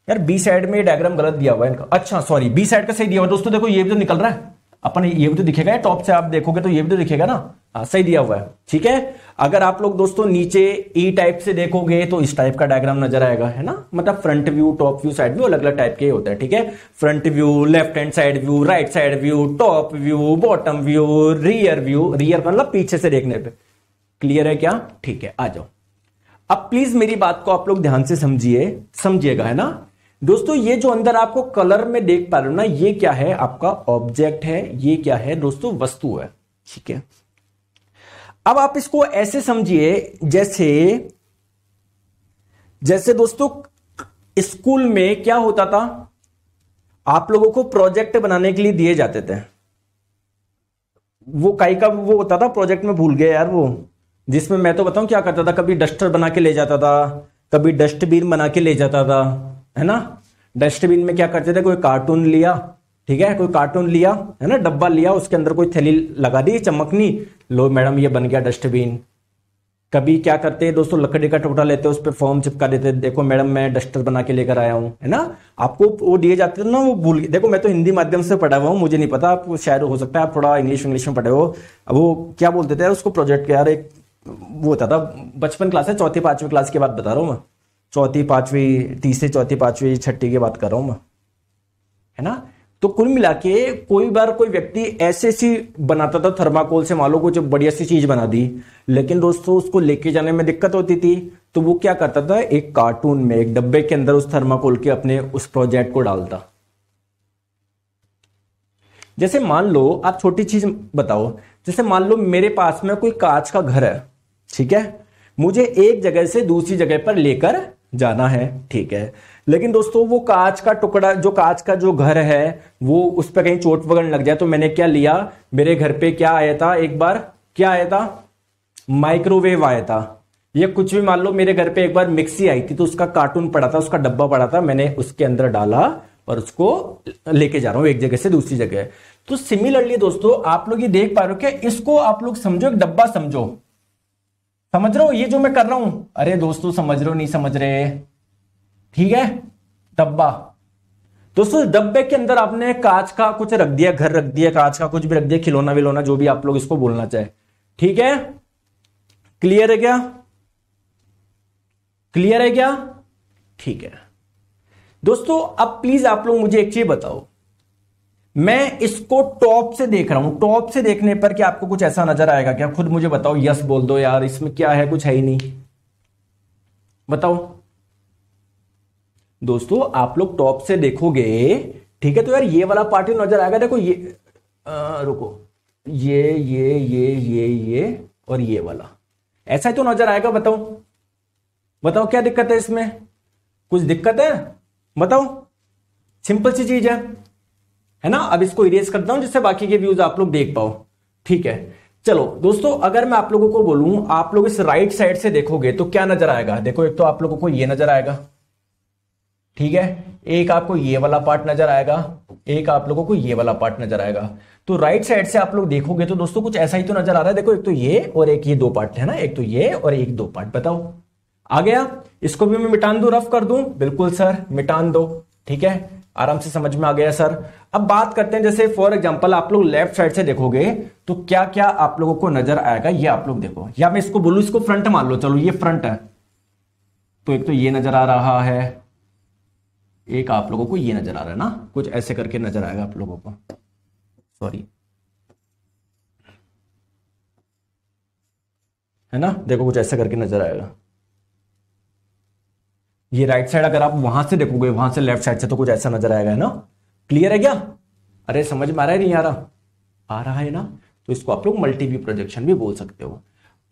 यार बी साइड में डायग्राम गलत दिया हुआ है इनका, अच्छा सॉरी बी साइड का सही दिया हुआ। दोस्तों देखो ये भी तो निकल रहा है अपन, ये भी तो दिखेगा, टॉप से आप देखोगे तो ये भी तो दिखेगा ना, हाँ सही दिया हुआ है, ठीक है। अगर आप लोग दोस्तों नीचे ई टाइप से देखोगे तो इस टाइप का डायग्राम नजर आएगा, है ना। मतलब front view, top view, side view अलग अलग टाइप के होता है, ठीक है। Front view, left hand side view, right side view, top view, bottom view, rear view, rear मतलब पीछे से देखने पे। क्लियर है क्या? ठीक है, आ जाओ। अब प्लीज मेरी बात को आप लोग ध्यान से समझिएगा, है ना। दोस्तों ये जो अंदर आपको कलर में देख पा रहे हो ना, ये क्या है? आपका ऑब्जेक्ट है, ये क्या है दोस्तों? वस्तु है, ठीक है। अब आप इसको ऐसे समझिए जैसे दोस्तों स्कूल में क्या होता था, आप लोगों को प्रोजेक्ट बनाने के लिए दिए जाते थे। वो काई का वो होता था प्रोजेक्ट में, भूल गए यार वो, जिसमें मैं तो बताऊं क्या करता था, कभी डस्टर बना के ले जाता था, कभी डस्टबिन बना के ले जाता था, है ना। डस्टबिन में क्या करते थे, कोई कार्टून लिया, ठीक है, कोई कार्टून लिया, है ना, डब्बा लिया, उसके अंदर कोई थैली लगा दी चमकनी, लो मैडम ये बन गया डस्टबिन। कभी क्या करते हैं दोस्तों, लकड़ी का टुकड़ा लेते हैं, उस पर फॉर्म चिपका देते, देखो मैडम मैं डस्टर बना के लेकर आया हूं, है ना। आपको वो दिए जाते थे ना, वो भूल, देखो मैं तो हिंदी माध्यम से पढ़ा हुआ हूं, मुझे नहीं पता, आप शायद हो सकता है आप थोड़ा इंग्लिश में पढ़े हो। वो क्या बोलते थे उसको, प्रोजेक्ट के यार, एक वो होता था, बचपन क्लास है, चौथी पांचवी क्लास की बात बता रहा हूं मैं, चौथी पांचवी, तीसरी चौथी पांचवी छठी की बात कर रहा हूं मैं, है ना। तो कुल मिला के कोई बार कोई व्यक्ति ऐसे सी बनाता था थर्माकोल से, मान लो कुछ बढ़िया सी चीज बना दी, लेकिन दोस्तों उसको लेके जाने में दिक्कत होती थी, तो वो क्या करता था, एक कार्टून में, एक डब्बे के अंदर उस थर्माकोल के अपने उस प्रोजेक्ट को डालता। जैसे मान लो आप छोटी चीज बताओ, जैसे मान लो मेरे पास में कोई कांच का घर है, ठीक है, मुझे एक जगह से दूसरी जगह पर लेकर जाना है, ठीक है, लेकिन दोस्तों वो कांच का टुकड़ा, जो कांच का जो घर है, वो उस पर कहीं चोट वगैरह लग जाए, तो मैंने क्या लिया, मेरे घर पे क्या आया था एक बार, क्या आया था, माइक्रोवेव आया था। ये कुछ भी मान लो मेरे घर पे एक बार मिक्सी आई थी, तो उसका कार्टून पड़ा था, उसका डब्बा पड़ा था, मैंने उसके अंदर डाला और उसको लेके जा रहा हूं एक जगह से दूसरी जगह। तो सिमिलरली दोस्तों आप लोग ये देख पा रहे हो क्या, इसको आप लोग समझो, एक डब्बा समझो, समझ रहे हो ये जो मैं कर रहा हूं? अरे दोस्तों समझ रहे हो, नहीं समझ रहे? ठीक है, डब्बा। दोस्तों डब्बे के अंदर आपने कांच का कुछ रख दिया, घर रख दिया, कांच का कुछ भी रख दिया, खिलौना विलौना, जो भी आप लोग इसको बोलना चाहे, ठीक है। क्लियर है क्या? क्लियर है क्या? ठीक है दोस्तों, अब प्लीज आप लोग मुझे एक चीज बताओ, मैं इसको टॉप से देख रहा हूं, टॉप से देखने पर क्या आपको कुछ ऐसा नजर आएगा क्या? खुद मुझे बताओ, यस बोल दो यार, इसमें क्या है, कुछ है ही नहीं, बताओ। दोस्तों आप लोग टॉप से देखोगे ठीक है, तो यार ये वाला पार्ट नजर आएगा। देखो ये रुको, ये और ये वाला ऐसा ही तो नजर आएगा। बताओ बताओ क्या दिक्कत है इसमें, कुछ दिक्कत है बताओ? सिंपल सी चीज है ना। अब इसको इरेज करता हूं जिससे बाकी के व्यूज आप लोग देख पाओ। ठीक है, चलो दोस्तों, अगर मैं आप लोगों को बोलूं, आप लोग इस राइट साइड से देखोगे तो क्या नजर आएगा? देखो, एक तो आप लोगों को ये नजर आएगा, ठीक है, एक आपको ये वाला पार्ट नजर आएगा, एक आप लोगों को ये वाला पार्ट नजर आएगा। तो राइट साइड से आप लोग देखोगे तो दोस्तों कुछ ऐसा ही तो नजर आ रहा है। देखो, एक तो ये और एक ये दो पार्ट है ना, एक तो ये और एक दो पार्ट। बताओ आ गया? इसको भी मैं मिटान दूं, रफ कर दूं? बिल्कुल सर, मिटान दो। ठीक है, आराम से समझ में आ गया सर। अब बात करते हैं, जैसे फॉर एग्जांपल आप लोग लेफ्ट साइड से देखोगे तो क्या क्या आप लोगों को नजर आएगा, ये आप लोग देखो। या मैं इसको बोलूं, इसको फ्रंट मान लो, चलो ये फ्रंट है, तो एक तो ये नजर आ रहा है, एक आप लोगों को ये नजर आ रहा है ना, कुछ ऐसे करके नजर आएगा आप लोगों को। सॉरी, है ना, देखो कुछ ऐसे करके नजर आएगा। ये राइट साइड अगर आप वहां से देखोगे, वहां से लेफ्ट साइड से, तो कुछ ऐसा नजर आएगा, है ना। क्लियर है क्या? अरे समझ में आ रहा है नहीं आ रहा? आ रहा है ना। तो इसको आप लोग मल्टी व्यू प्रोजेक्शन भी बोल सकते हो।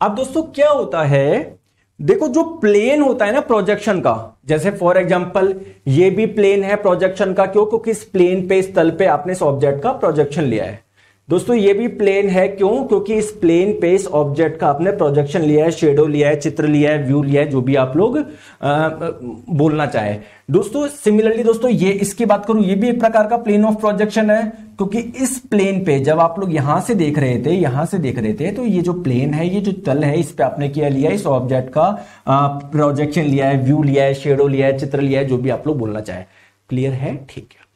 अब दोस्तों क्या होता है, देखो जो प्लेन होता है ना प्रोजेक्शन का, जैसे फॉर एग्जांपल ये भी प्लेन है प्रोजेक्शन का। क्यों? क्योंकि इस प्लेन पे, इस तल पे आपने इस ऑब्जेक्ट का प्रोजेक्शन लिया है। दोस्तों ये भी प्लेन है, क्यों? क्योंकि इस प्लेन पे इस ऑब्जेक्ट का आपने प्रोजेक्शन लिया है, शेडो लिया है, चित्र लिया है, व्यू लिया है, जो भी आप लोग बोलना चाहे। दोस्तों सिमिलरली दोस्तों ये इसकी बात करूं, ये भी एक प्रकार का प्लेन ऑफ प्रोजेक्शन है, क्योंकि इस प्लेन पे जब आप लोग यहां से देख रहे थे, यहां से देख रहे थे, तो ये जो प्लेन है, ये जो तल है, इस पे आपने क्या लिया है, इस ऑब्जेक्ट का प्रोजेक्शन लिया है, व्यू लिया है, शेडो लिया है, चित्र लिया है, जो भी आप लोग बोलना चाहे। क्लियर है? ठीक है।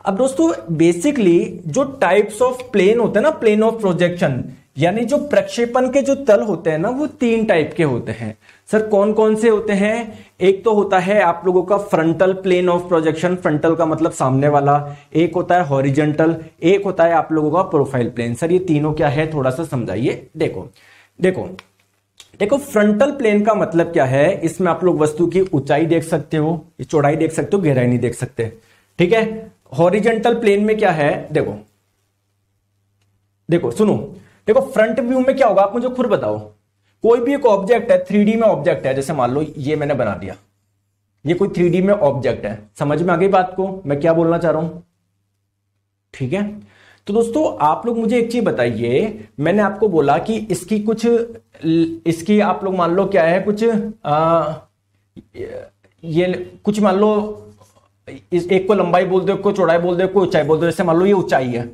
अब दोस्तों बेसिकली जो टाइप्स ऑफ प्लेन होते हैं ना, प्लेन ऑफ प्रोजेक्शन, यानी जो प्रक्षेपण के जो तल होते हैं ना, वो तीन टाइप के होते हैं। सर कौन कौन से होते हैं? एक तो होता है आप लोगों का frontal plane of projection, frontal का मतलब सामने वाला। एक होता है हॉरिजेंटल, एक होता है आप लोगों का प्रोफाइल प्लेन। सर ये तीनों क्या है, थोड़ा सा समझाइए। देखो देखो देखो, फ्रंटल प्लेन का मतलब क्या है, इसमें आप लोग वस्तु की ऊंचाई देख सकते हो, चौड़ाई देख सकते हो, गहराई नहीं देख सकते। ठीक है। हॉरिजेंटल प्लेन में क्या है, देखो देखो सुनो, देखो फ्रंट व्यू में क्या होगा, आप मुझे खुद बताओ। कोई भी एक ऑब्जेक्ट है, 3D में ऑब्जेक्ट है, जैसे मान लो ये मैंने बना दिया, ये कोई 3D में ऑब्जेक्ट है। समझ में आ गई बात को, मैं क्या बोलना चाह रहा हूं? ठीक है। तो दोस्तों आप लोग मुझे एक चीज बताइए, मैंने आपको बोला कि इसकी कुछ, इसकी आप लोग मान लो क्या है, कुछ ये कुछ मान लो, इस एक को लंबाई बोल दो, एक को चौड़ाई बोल दो, एक को ऊंचाई बोल दो। जैसे मान लो ये ऊंचाई है,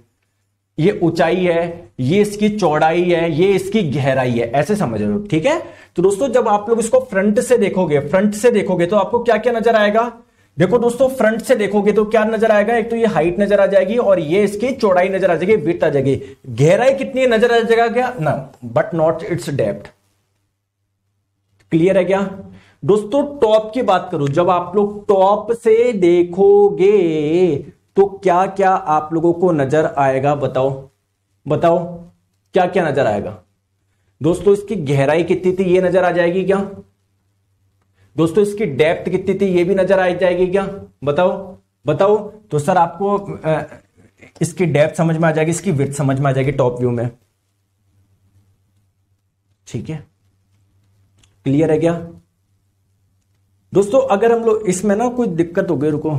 ये ऊंचाई है, ये इसकी चौड़ाई है, ये इसकी गहराई है, ऐसे समझ लो। ठीक है। तो दोस्तों जब आप लोग इसको फ्रंट से देखोगे, फ्रंट से देखोगे तो आपको क्या क्या नजर आएगा? देखो दोस्तों फ्रंट से देखोगे तो क्या नजर आएगा, एक तो ये हाइट नजर आ जाएगी और ये इसकी चौड़ाई नजर आ जाएगी, विड्थ आ जाएगी। गहराई कितनी नजर आ जाएगा क्या ना, but not it's depth. Clear है क्या? दोस्तों टॉप की बात करूं, जब आप लोग टॉप से देखोगे तो क्या क्या आप लोगों को नजर आएगा? बताओ बताओ क्या क्या नजर आएगा? दोस्तों इसकी गहराई कितनी थी, ये नजर आ जाएगी क्या? दोस्तों इसकी डेप्थ कितनी थी, ये भी नजर आ जाएगी क्या? बताओ बताओ। तो सर आपको इसकी डेप्थ समझ में आ जाएगी, इसकी विड्थ समझ में आ जाएगी टॉप व्यू में। ठीक है, क्लियर है क्या? दोस्तों अगर हम लोग इसमें ना कोई दिक्कत हो गई, रुको,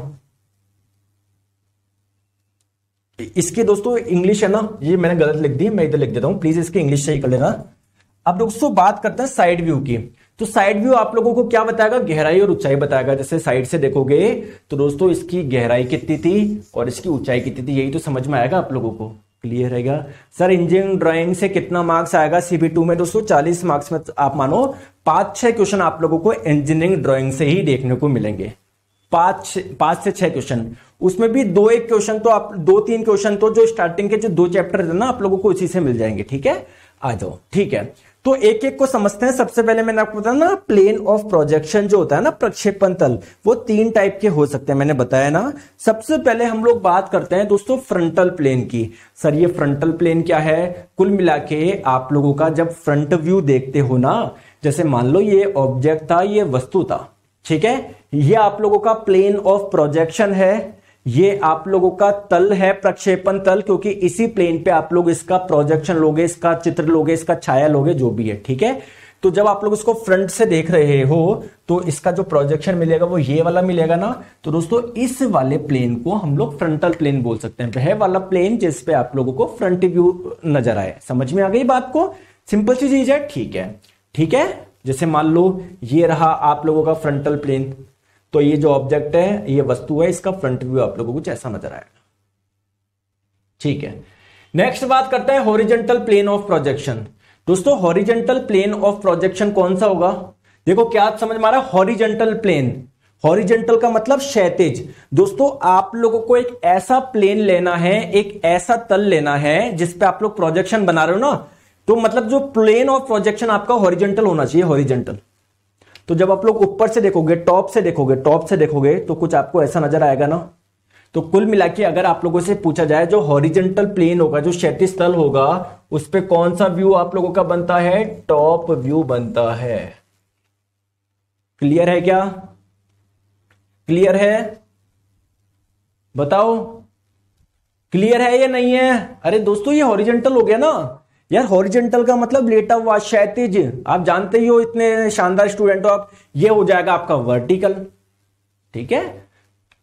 इसकी दोस्तों इंग्लिश है ना, ये मैंने गलत लिख दी, मैं इधर लिख देता हूं, प्लीज इसकी इंग्लिश सही कर लेना। अब दोस्तों बात करते हैं साइड व्यू की। तो साइड व्यू आप लोगों को क्या बताएगा, गहराई और ऊंचाई बताएगा। जैसे साइड से देखोगे तो दोस्तों इसकी गहराई कितनी थी और इसकी ऊंचाई कितनी थी, यही तो समझ में आएगा आप लोगों को। क्लियर रहेगा? सर इंजीनियरिंग ड्राइंग से कितना मार्क्स आएगा CP2 में? दोस्तों 40 मार्क्स में आप मानो 5-6 क्वेश्चन आप लोगों को इंजीनियरिंग ड्राइंग से ही देखने को मिलेंगे। 5 से 6 क्वेश्चन, उसमें भी 2-1 क्वेश्चन तो आप 2-3 क्वेश्चन तो जो स्टार्टिंग के जो 2 चैप्टर है ना आप लोगों को उसी से मिल जाएंगे। ठीक है, आ जाओ। ठीक है, तो एक एक को समझते हैं। सबसे पहले मैंने आपको बताया ना, प्लेन ऑफ प्रोजेक्शन जो होता है ना, प्रक्षेपण तल, वो 3 टाइप के हो सकते हैं, मैंने बताया ना। सबसे पहले हम लोग बात करते हैं दोस्तों फ्रंटल प्लेन की। सर ये फ्रंटल प्लेन क्या है? कुल मिला के आप लोगों का जब फ्रंट व्यू देखते हो ना, जैसे मान लो ये ऑब्जेक्ट था, ये वस्तु था, ठीक है, ये आप लोगों का प्लेन ऑफ प्रोजेक्शन है, ये आप लोगों का तल है, प्रक्षेपण तल, क्योंकि इसी प्लेन पे आप लोग इसका प्रोजेक्शन लोगे, इसका चित्र लोगे, इसका छाया लोगे, जो भी है, ठीक है। तो जब आप लोग इसको फ्रंट से देख रहे हो तो इसका जो प्रोजेक्शन मिलेगा वो ये वाला मिलेगा ना। तो दोस्तों इस वाले प्लेन को हम लोग फ्रंटल प्लेन बोल सकते हैं, वह वाला प्लेन जिस पे आप लोगों को फ्रंट व्यू नजर आए। समझ में आ गई बात को? सिंपल सी चीज है, ठीक है, ठीक है। जैसे मान लो ये रहा आप लोगों का फ्रंटल प्लेन, तो ये जो ऑब्जेक्ट है, ये वस्तु है, इसका फ्रंट व्यू आप लोगों को कुछ ऐसा नजर आएगा, ठीक है। नेक्स्ट बात करते हैं हॉरिजॉन्टल प्लेन ऑफ प्रोजेक्शन। दोस्तों हॉरिजॉन्टल प्लेन ऑफ प्रोजेक्शन कौन सा होगा? देखो क्या समझ में आ रहा है? हॉरिजॉन्टल प्लेन, हॉरिजॉन्टल का मतलब क्षैतिज। दोस्तों आप लोगों को एक ऐसा प्लेन लेना है, एक ऐसा तल लेना है जिसपे आप लोग प्रोजेक्शन बना रहे हो ना, तो मतलब जो प्लेन ऑफ प्रोजेक्शन आपका हॉरिजॉन्टल होना चाहिए, हॉरिजॉन्टल। तो जब आप लोग ऊपर से देखोगे, टॉप से देखोगे तो कुछ आपको ऐसा नजर आएगा ना। तो कुल मिला के अगर आप लोगों से पूछा जाए, जो हॉरिजॉन्टल प्लेन होगा, जो क्षैतिज तल होगा, उस पे कौन सा व्यू आप लोगों का बनता है? टॉप व्यू बनता है। क्लियर है क्या? क्लियर है? बताओ क्लियर है या नहीं है? अरे दोस्तों ये हॉरिजॉन्टल हो गया ना यार। हॉरिजॉन्टल का मतलब लेटा हुआ, क्षैतिज, आप जानते ही हो, इतने शानदार स्टूडेंट हो आप। ये हो जाएगा आपका वर्टिकल, ठीक है,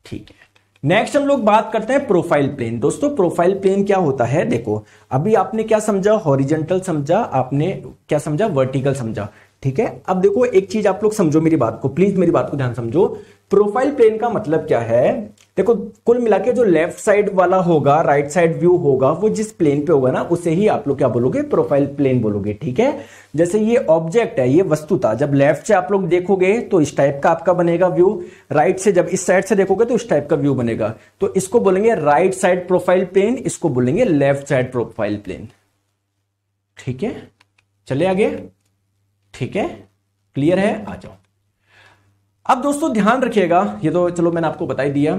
ठीक है। नेक्स्ट हम लोग बात करते हैं प्रोफाइल प्लेन। दोस्तों प्रोफाइल प्लेन क्या होता है? देखो अभी आपने क्या समझा? हॉरिजॉन्टल समझा, आपने क्या समझा? वर्टिकल समझा, ठीक है। अब देखो एक चीज आप लोग समझो मेरी बात को, प्लीज मेरी बात को ध्यान समझो। प्रोफाइल प्लेन का मतलब क्या है? देखो कुल मिला के जो लेफ्ट साइड वाला होगा, राइट साइड व्यू होगा, वो जिस प्लेन पे होगा ना, उसे ही आप लोग क्या बोलोगे? प्रोफाइल प्लेन बोलोगे, ठीक है। जैसे ये ऑब्जेक्ट है, ये वस्तु था, जब लेफ्ट से आप लोग देखोगे तो इस टाइप का आपका बनेगा व्यू, राइट से जब इस साइड से देखोगे तो इस टाइप का व्यू बनेगा। तो इसको बोलेंगे राइट साइड प्रोफाइल प्लेन, इसको बोलेंगे लेफ्ट साइड प्रोफाइल प्लेन, ठीक है। चले आगे, ठीक है, क्लियर है? आ जाओ। अब दोस्तों ध्यान रखिएगा, ये तो चलो मैंने आपको बता ही दिया।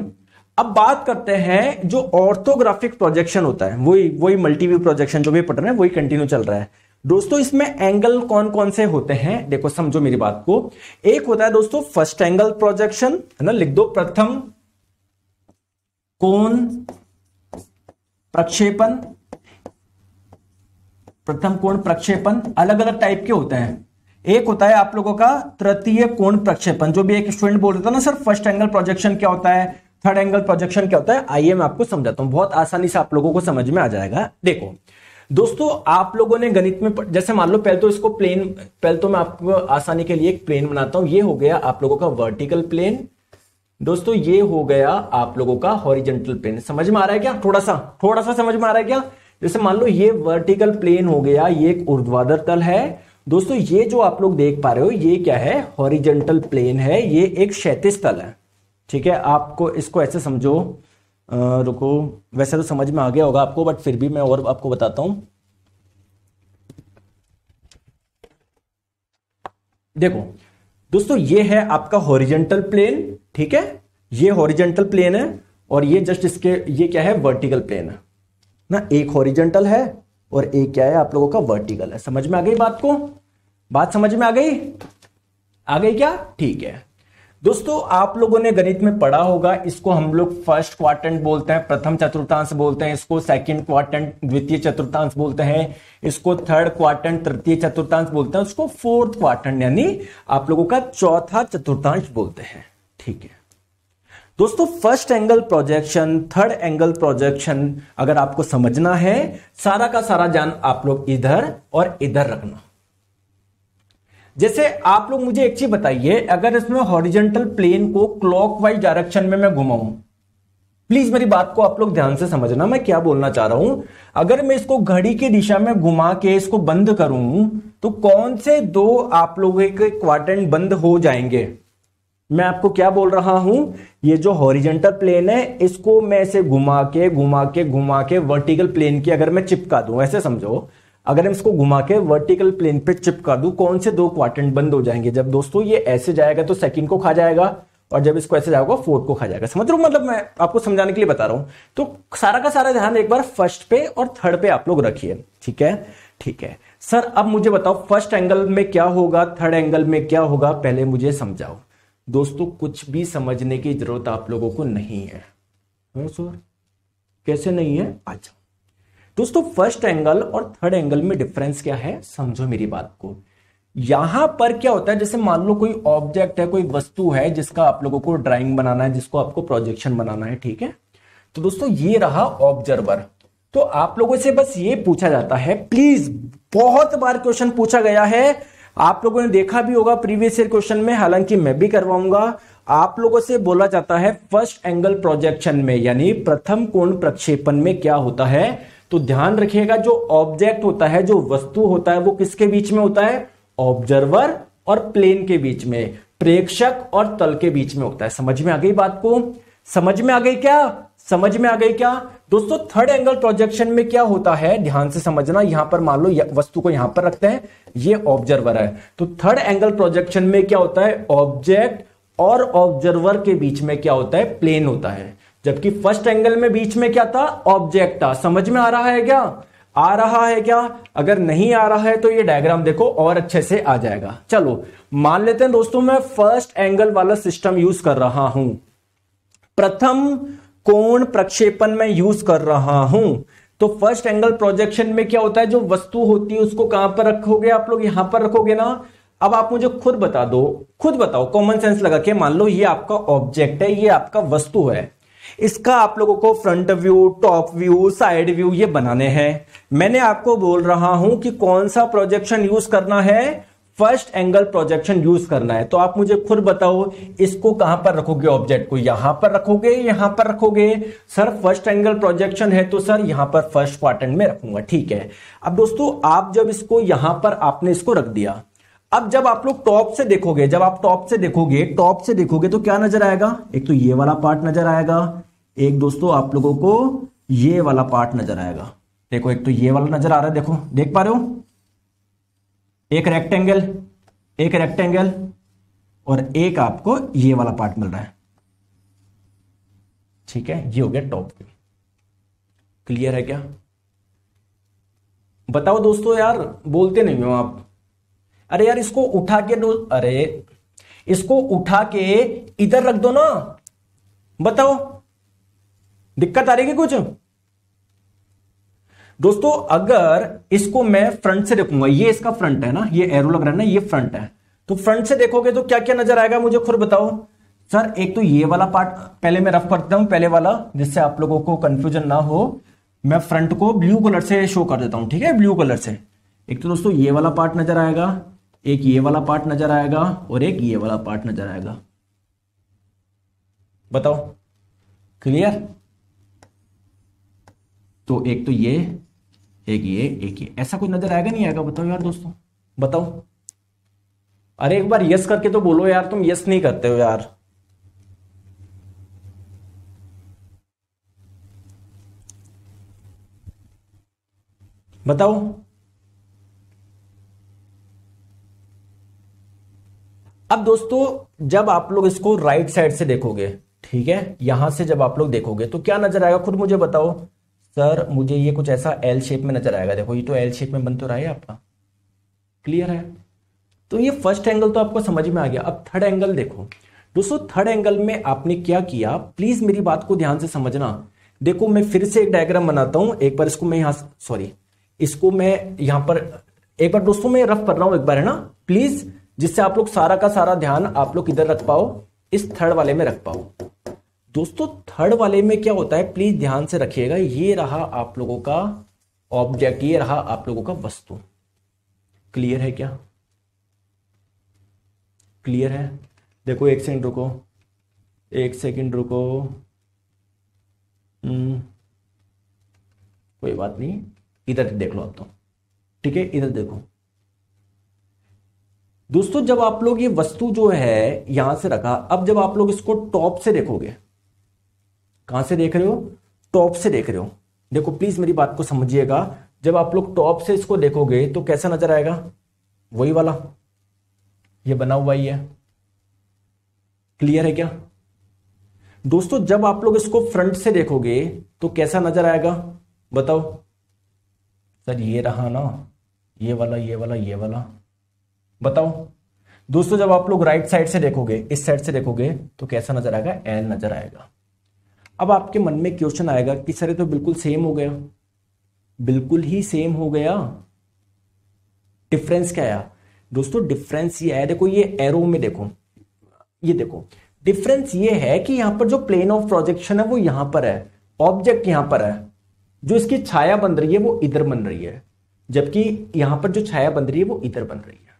अब बात करते हैं जो ऑर्थोग्राफिक प्रोजेक्शन होता है, वही मल्टीव्यू प्रोजेक्शन जो भी पढ़ रहे हैं वही कंटिन्यू चल रहा है। दोस्तों इसमें एंगल कौन कौन से होते हैं? देखो समझो मेरी बात को। एक होता है दोस्तों फर्स्ट एंगल प्रोजेक्शन, है ना, लिख दो, प्रथम कोण प्रक्षेपण। प्रथम कोण प्रक्षेपण अलग अलग टाइप के होते हैं। एक होता है आप लोगों का तृतीय कोण प्रक्षेपण, जो भी एक स्टूडेंट बोल रहा था ना सर फर्स्ट एंगल प्रोजेक्शन क्या होता है, थर्ड एंगल प्रोजेक्शन क्या होता है, आइए मैं आपको समझाता हूं, बहुत आसानी से आप लोगों को समझ में आ जाएगा। देखो दोस्तों आप लोगों ने गणित में जैसे मान लो, पहले तो मैं आपको आसानी के लिए एक प्लेन बनाता हूं। ये हो गया आप लोगों का वर्टिकल प्लेन, दोस्तों ये हो गया आप लोगों का हॉरिजॉन्टल प्लेन। समझ में आ रहा है क्या? थोड़ा सा समझ में आ रहा है क्या? जैसे मान लो ये वर्टिकल प्लेन हो गया, ये एक ऊर्ध्वाधर तल है। दोस्तों ये जो आप लोग देख पा रहे हो ये क्या है? हॉरिजॉन्टल प्लेन है, ये एक क्षैतिज तल है, ठीक है। आपको इसको ऐसे समझो, रुको, वैसे तो समझ में आ गया होगा आपको, बट फिर भी मैं और आपको बताता हूं। देखो दोस्तों ये है आपका हॉरिजॉन्टल प्लेन, ठीक है, ये हॉरिजॉन्टल प्लेन है, और ये जस्ट इसके ये क्या है? वर्टिकल प्लेन है ना। एक हॉरिजॉन्टल है और एक क्या है आप लोगों का? वर्टिकल है। समझ में आ गई बात को? बात समझ में आ गई? आ गई क्या? ठीक है दोस्तों, आप लोगों ने गणित में पढ़ा होगा, इसको हम लोग फर्स्ट क्वाड्रेंट बोलते हैं, प्रथम चतुर्थांश बोलते हैं, इसको सेकंड क्वाड्रेंट द्वितीय चतुर्थांश बोलते हैं, इसको थर्ड क्वाड्रेंट तृतीय चतुर्थांश बोलते हैं, उसको फोर्थ क्वाड्रेंट यानी आप लोगों का चौथा चतुर्थांश बोलते हैं, ठीक है दोस्तों। First angle projection, third angle projection अगर आपको समझना है, सारा का सारा ज्ञान आप लोग इधर और इधर रखना। जैसे आप लोग मुझे एक चीज बताइए, अगर इसमें हॉरिजॉन्टल प्लेन को क्लॉकवाइज डायरेक्शन में मैं घुमाऊं, प्लीज मेरी बात को आप लोग ध्यान से समझना, मैं क्या बोलना चाह रहा हूं। अगर मैं इसको घड़ी की दिशा में घुमा के इसको बंद करूं, तो कौन से दो आप लोगों के क्वाड्रेंट बंद हो जाएंगे? मैं आपको क्या बोल रहा हूं, ये जो हॉरिजॉन्टल प्लेन है इसको मैं ऐसे घुमा के वर्टिकल प्लेन की अगर मैं चिपका दूं, ऐसे समझो, अगर हम इसको घुमा के वर्टिकल प्लेन पे चिपका दूं, कौन से दो क्वाड्रेंट बंद हो जाएंगे? जब दोस्तों ये ऐसे जाएगा तो सेकंड को खा जाएगा, और जब इसको ऐसे जाएगा फोर्थ को खा जाएगा। समझ रहे हो? मतलब मैं आपको समझाने के लिए बता रहा हूं। तो सारा का सारा ध्यान एक बार फर्स्ट पे और थर्ड पे आप लोग रखिए, ठीक है, ठीक है। सर अब मुझे बताओ फर्स्ट एंगल में क्या होगा, थर्ड एंगल में क्या होगा, पहले मुझे समझाओ। दोस्तों कुछ भी समझने की जरूरत आप लोगों को नहीं है, सर कैसे नहीं है? अच्छा दोस्तों, फर्स्ट एंगल और थर्ड एंगल में डिफरेंस क्या है, समझो मेरी बात को। यहां पर क्या होता है, जैसे मान लो कोई ऑब्जेक्ट है, कोई वस्तु है जिसका आप लोगों को ड्राइंग बनाना है, जिसको आपको प्रोजेक्शन बनाना है, ठीक है। तो दोस्तों ये रहा ऑब्जर्वर। तो आप लोगों से बस ये पूछा जाता है, प्लीज, बहुत बार क्वेश्चन पूछा गया है, आप लोगों ने देखा भी होगा प्रीवियस ईयर क्वेश्चन में, हालांकि मैं भी करवाऊंगा। आप लोगों से बोला जाता है फर्स्ट एंगल प्रोजेक्शन में, यानी प्रथम कोण प्रक्षेपण में क्या होता है, तो ध्यान रखिएगा, जो ऑब्जेक्ट होता है, जो वस्तु होता है, वो किसके बीच में होता है, ऑब्जर्वर और प्लेन के बीच में, प्रेक्षक और तल के बीच में होता है। समझ में आ गई बात को? समझ में आ गई क्या? समझ में आ गई क्या दोस्तों? थर्ड एंगल प्रोजेक्शन में क्या होता है, ध्यान से समझना। यहां पर मान लो वस्तु को यहां पर रखते हैं, ये ऑब्जर्वर है, तो थर्ड एंगल प्रोजेक्शन में क्या होता है, ऑब्जेक्ट और ऑब्जर्वर के बीच में क्या होता है, प्लेन होता है। जबकि फर्स्ट एंगल में बीच में क्या था, ऑब्जेक्ट था। समझ में आ रहा है क्या? आ रहा है क्या? अगर नहीं आ रहा है तो ये डायग्राम देखो और अच्छे से आ जाएगा। चलो मान लेते हैं दोस्तों, मैं फर्स्ट एंगल वाला सिस्टम यूज कर रहा हूं, प्रथम कोण प्रक्षेपण में यूज कर रहा हूं। तो फर्स्ट एंगल प्रोजेक्शन में क्या होता है, जो वस्तु होती है उसको कहां पर रखोगे आप लोग, यहां पर रखोगे ना। अब आप मुझे खुद बता दो, खुद बताओ कॉमन सेंस लगा के, मान लो ये आपका ऑब्जेक्ट है, ये आपका वस्तु है, इसका आप लोगों को front view, top view, side view ये बनाने हैं। मैंने आपको बोल रहा हूं कि कौन सा प्रोजेक्शन यूज करना है, फर्स्ट एंगल प्रोजेक्शन यूज करना है। तो आप मुझे खुद बताओ, इसको कहां पर रखोगे, ऑब्जेक्ट को यहां पर रखोगे, यहां पर रखोगे? सर फर्स्ट एंगल प्रोजेक्शन है तो सर यहां पर फर्स्ट क्वाड्रेंट में रखूंगा, ठीक है। अब दोस्तों आप जब इसको यहां पर आपने इसको रख दिया, अब जब आप लोग टॉप से देखोगे, जब आप टॉप से देखोगे तो क्या नजर आएगा, एक तो ये वाला पार्ट नजर आएगा, एक दोस्तों आप लोगों को ये वाला पार्ट नजर आएगा। देखो एक तो ये वाला नजर आ रहा है, देखो देख पा रहे हो, एक रेक्टेंगल और एक आपको ये वाला पार्ट मिल रहा है, ठीक है। ये हो गया टॉप व्यू। क्लियर है क्या? बताओ दोस्तों, यार बोलते नहीं हो आप। अरे यार इसको उठा के दो, अरे इसको उठा के इधर रख दो ना, बताओ दिक्कत आ रही है कुछ? दोस्तों अगर इसको मैं फ्रंट से देखूंगा, ये इसका फ्रंट है ना, ये एरो लग रहा है ना, ये फ्रंट है, तो फ्रंट से देखोगे तो क्या क्या नजर आएगा मुझे खुद बताओ। सर एक तो ये वाला पार्ट पहले मैं रफ करता हूं, पहले वाला, जिससे आप लोगों को कंफ्यूजन ना हो। मैं फ्रंट को ब्लू कलर से शो कर देता हूं, ठीक है, ब्लू कलर से। एक तो दोस्तों ये वाला पार्ट नजर आएगा, एक ये वाला पार्ट नजर आएगा और एक ये वाला पार्ट नजर आएगा। बताओ क्लियर? तो एक तो ये, एक ये, ऐसा कुछ नजर आएगा नहीं आएगा? बताओ यार दोस्तों, बताओ। अरे एक बार यस करके तो बोलो यार, तुम यस नहीं करते हो यार। बताओ। अब दोस्तों जब आप लोग इसको राइट साइड से देखोगे, ठीक है, यहां से जब आप लोग देखोगे तो क्या नजर आएगा खुद मुझे बताओ। सर मुझे ये कुछ ऐसा एल शेप में नजर आएगा, देखो ये तो एल शेप में बन तो रहा है आपका। क्लियर है? तो ये फर्स्ट एंगल तो आपको समझ में आ गया। अब थर्ड एंगल देखो दोस्तों, थर्ड एंगल में आपने क्या किया, प्लीज मेरी बात को ध्यान से समझना। देखो मैं फिर से एक डायग्राम बनाता हूं, एक बार इसको मैं यहां, सॉरी इसको मैं यहां पर एक बार दोस्तों मैं रफ कर रहा हूं एक बार, है ना, प्लीज, जिससे आप लोग सारा का सारा ध्यान आप लोग इधर रख पाओ, इस थर्ड वाले में रख पाओ। दोस्तों थर्ड वाले में क्या होता है, प्लीज ध्यान से रखिएगा। ये रहा आप लोगों का ऑब्जेक्ट, ये रहा आप लोगों का वस्तु। क्लियर है क्या? क्लियर है? देखो एक सेकंड रुको, एक सेकंड रुको, कोई बात नहीं, इधर देख लो आप तो, ठीक है, इधर देखो दोस्तों। जब आप लोग ये वस्तु जो है यहां से रखा, अब जब आप लोग इसको टॉप से देखोगे, कहां से देख रहे हो, टॉप से देख रहे हो, देखो प्लीज मेरी बात को समझिएगा। जब आप लोग टॉप से इसको देखोगे तो कैसा नजर आएगा, वही वाला ये बना हुआ ही है। क्लियर है क्या दोस्तों? जब आप लोग इसको फ्रंट से देखोगे तो कैसा नजर आएगा बताओ। सर ये रहा ना, ये वाला, ये वाला, ये वाला, बताओ दोस्तों। जब आप लोग राइट साइड से देखोगे, इस साइड से देखोगे तो कैसा नजर आएगा, एल नजर आएगा। अब आपके मन में क्वेश्चन आएगा कि सर ये तो बिल्कुल सेम हो गया, बिल्कुल ही सेम हो गया, डिफरेंस क्या आया? दोस्तों डिफरेंस ये है, देखो ये एरो में देखो, ये देखो डिफरेंस ये है कि यहां पर जो प्लेन ऑफ प्रोजेक्शन है वो यहां पर है, ऑब्जेक्ट यहां पर है, जो इसकी छाया बन रही है वो इधर बन रही है, जबकि यहां पर जो छाया बन रही है वो इधर बन रही है।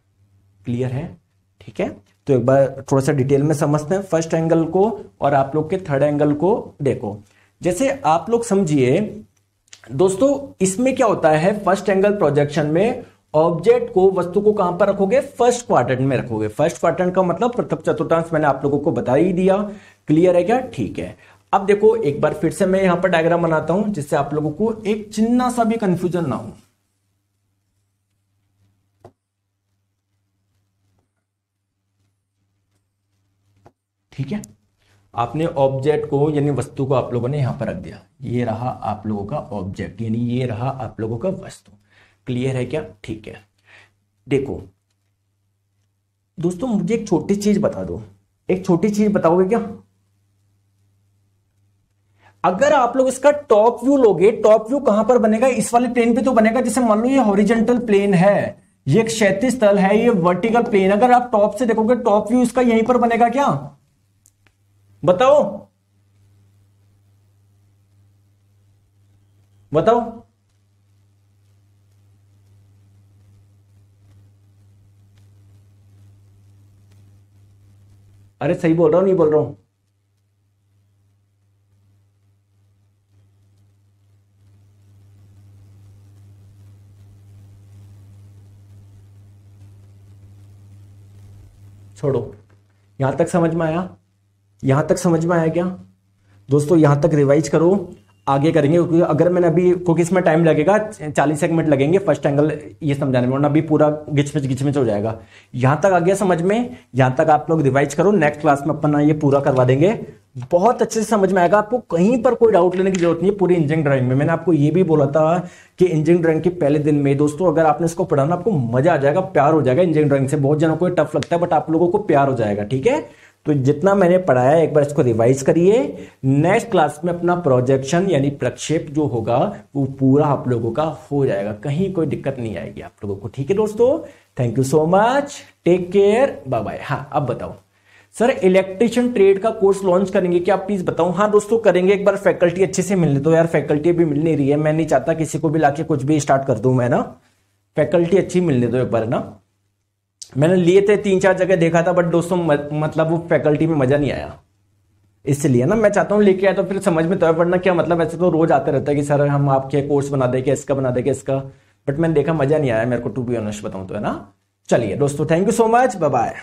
क्लियर है? ठीक है, तो एक बार थोड़ा सा डिटेल में समझते हैं फर्स्ट एंगल को और आप लोग के थर्ड एंगल को। देखो जैसे आप लोग समझिए दोस्तों, इसमें क्या होता है, फर्स्ट एंगल प्रोजेक्शन में ऑब्जेक्ट को, वस्तु को कहां पर रखोगे? फर्स्ट क्वाड्रेंट में रखोगे। फर्स्ट क्वाड्रेंट का मतलब प्रथम चतुर्थांश मैंने आप लोगों को बता ही दिया। क्लियर है क्या? ठीक है, अब देखो एक बार फिर से मैं यहां पर डायग्राम बनाता हूं जिससे आप लोगों को एक चिन्ह सा भी कंफ्यूजन ना हो। ठीक है, आपने ऑब्जेक्ट को यानी वस्तु को आप लोगों ने यहां पर रख दिया, ये रहा आप लोगों का ऑब्जेक्ट यानी ये रहा आप लोगों का वस्तु। क्लियर है क्या? ठीक है, देखो दोस्तों मुझे एक छोटी चीज बता दो, एक छोटी चीज बताओगे क्या? अगर आप लोग इसका टॉप व्यू लोगे, टॉप व्यू कहां पर बनेगा? इस वाले प्लेन पे तो बनेगा। जैसे मान लो ये हॉरिजॉन्टल प्लेन है, ये एक क्षैतिज तल है, ये वर्टिकल प्लेन, अगर आप टॉप से देखोगे टॉप व्यू इसका यहीं पर बनेगा क्या? बताओ बताओ। अरे सही बोल रहा हूं नहीं बोल रहा हूं? छोड़ो, यहां तक समझ में आया? यहां तक समझ में आया क्या दोस्तों? यहां तक रिवाइज करो, आगे करेंगे क्योंकि अगर मैंने अभी, क्योंकि इसमें टाइम लगेगा 40 मिनट लगेंगे फर्स्ट एंगल ये समझाने में, वरना अभी पूरा गिचमिच हो जाएगा। यहां तक आ गया समझ में? यहां तक आप लोग रिवाइज करो, नेक्स्ट क्लास में अपन ये पूरा करवा देंगे, बहुत अच्छे से समझ में आएगा। आपको कहीं पर कोई डाउट लेने की जरूरत नहीं है पूरी इंजीनियरिंग ड्राइंग में। मैंने आपको ये भी बोला था कि इंजीनियरिंग ड्राइंग के पहले दिन में दोस्तों अगर आपने इसको पढ़ा ना, आपको मजा आ जाएगा, प्यार हो जाएगा इंजीनियरिंग ड्राइंग से। बहुत जनों को टफ लगता है बट आप लोगों को प्यार हो जाएगा। ठीक है, तो जितना मैंने पढ़ाया एक बार इसको रिवाइज करिए। नेक्स्ट क्लास में अपना प्रोजेक्शन यानी प्रक्षेप जो होगा वो पूरा आप लोगों का हो जाएगा, कहीं कोई दिक्कत नहीं आएगी आप लोगों को। ठीक है दोस्तों, thank you so much, take care, bye bye. हाँ अब बताओ सर, इलेक्ट्रिशियन ट्रेड का कोर्स लॉन्च करेंगे क्या? प्लीज बताओ। हाँ दोस्तों करेंगे, एक बार फैकल्टी अच्छे से मिलने दो यार, फैकल्टी भी मिल नहीं रही है। मैं नहीं चाहता किसी को भी लाके कुछ भी स्टार्ट कर दूं मैं ना, फैकल्टी अच्छी मिलने दो एक बार ना। मैंने लिए थे 3-4 जगह देखा था बट दोस्तों मतलब वो फैकल्टी में मजा नहीं आया, इसलिए ना मैं चाहता हूँ लेके आया तो फिर समझ में तो है, वरना क्या मतलब ऐसे तो रोज आते रहता है कि सर हम आपके कोर्स बना देंगे, इसका बना देंगे इसका, बट मैंने देखा मजा नहीं आया मेरे को, टू बी ऑनेस्ट बताऊं तो, है ना। चलिए दोस्तों, thank you so much, bye bye.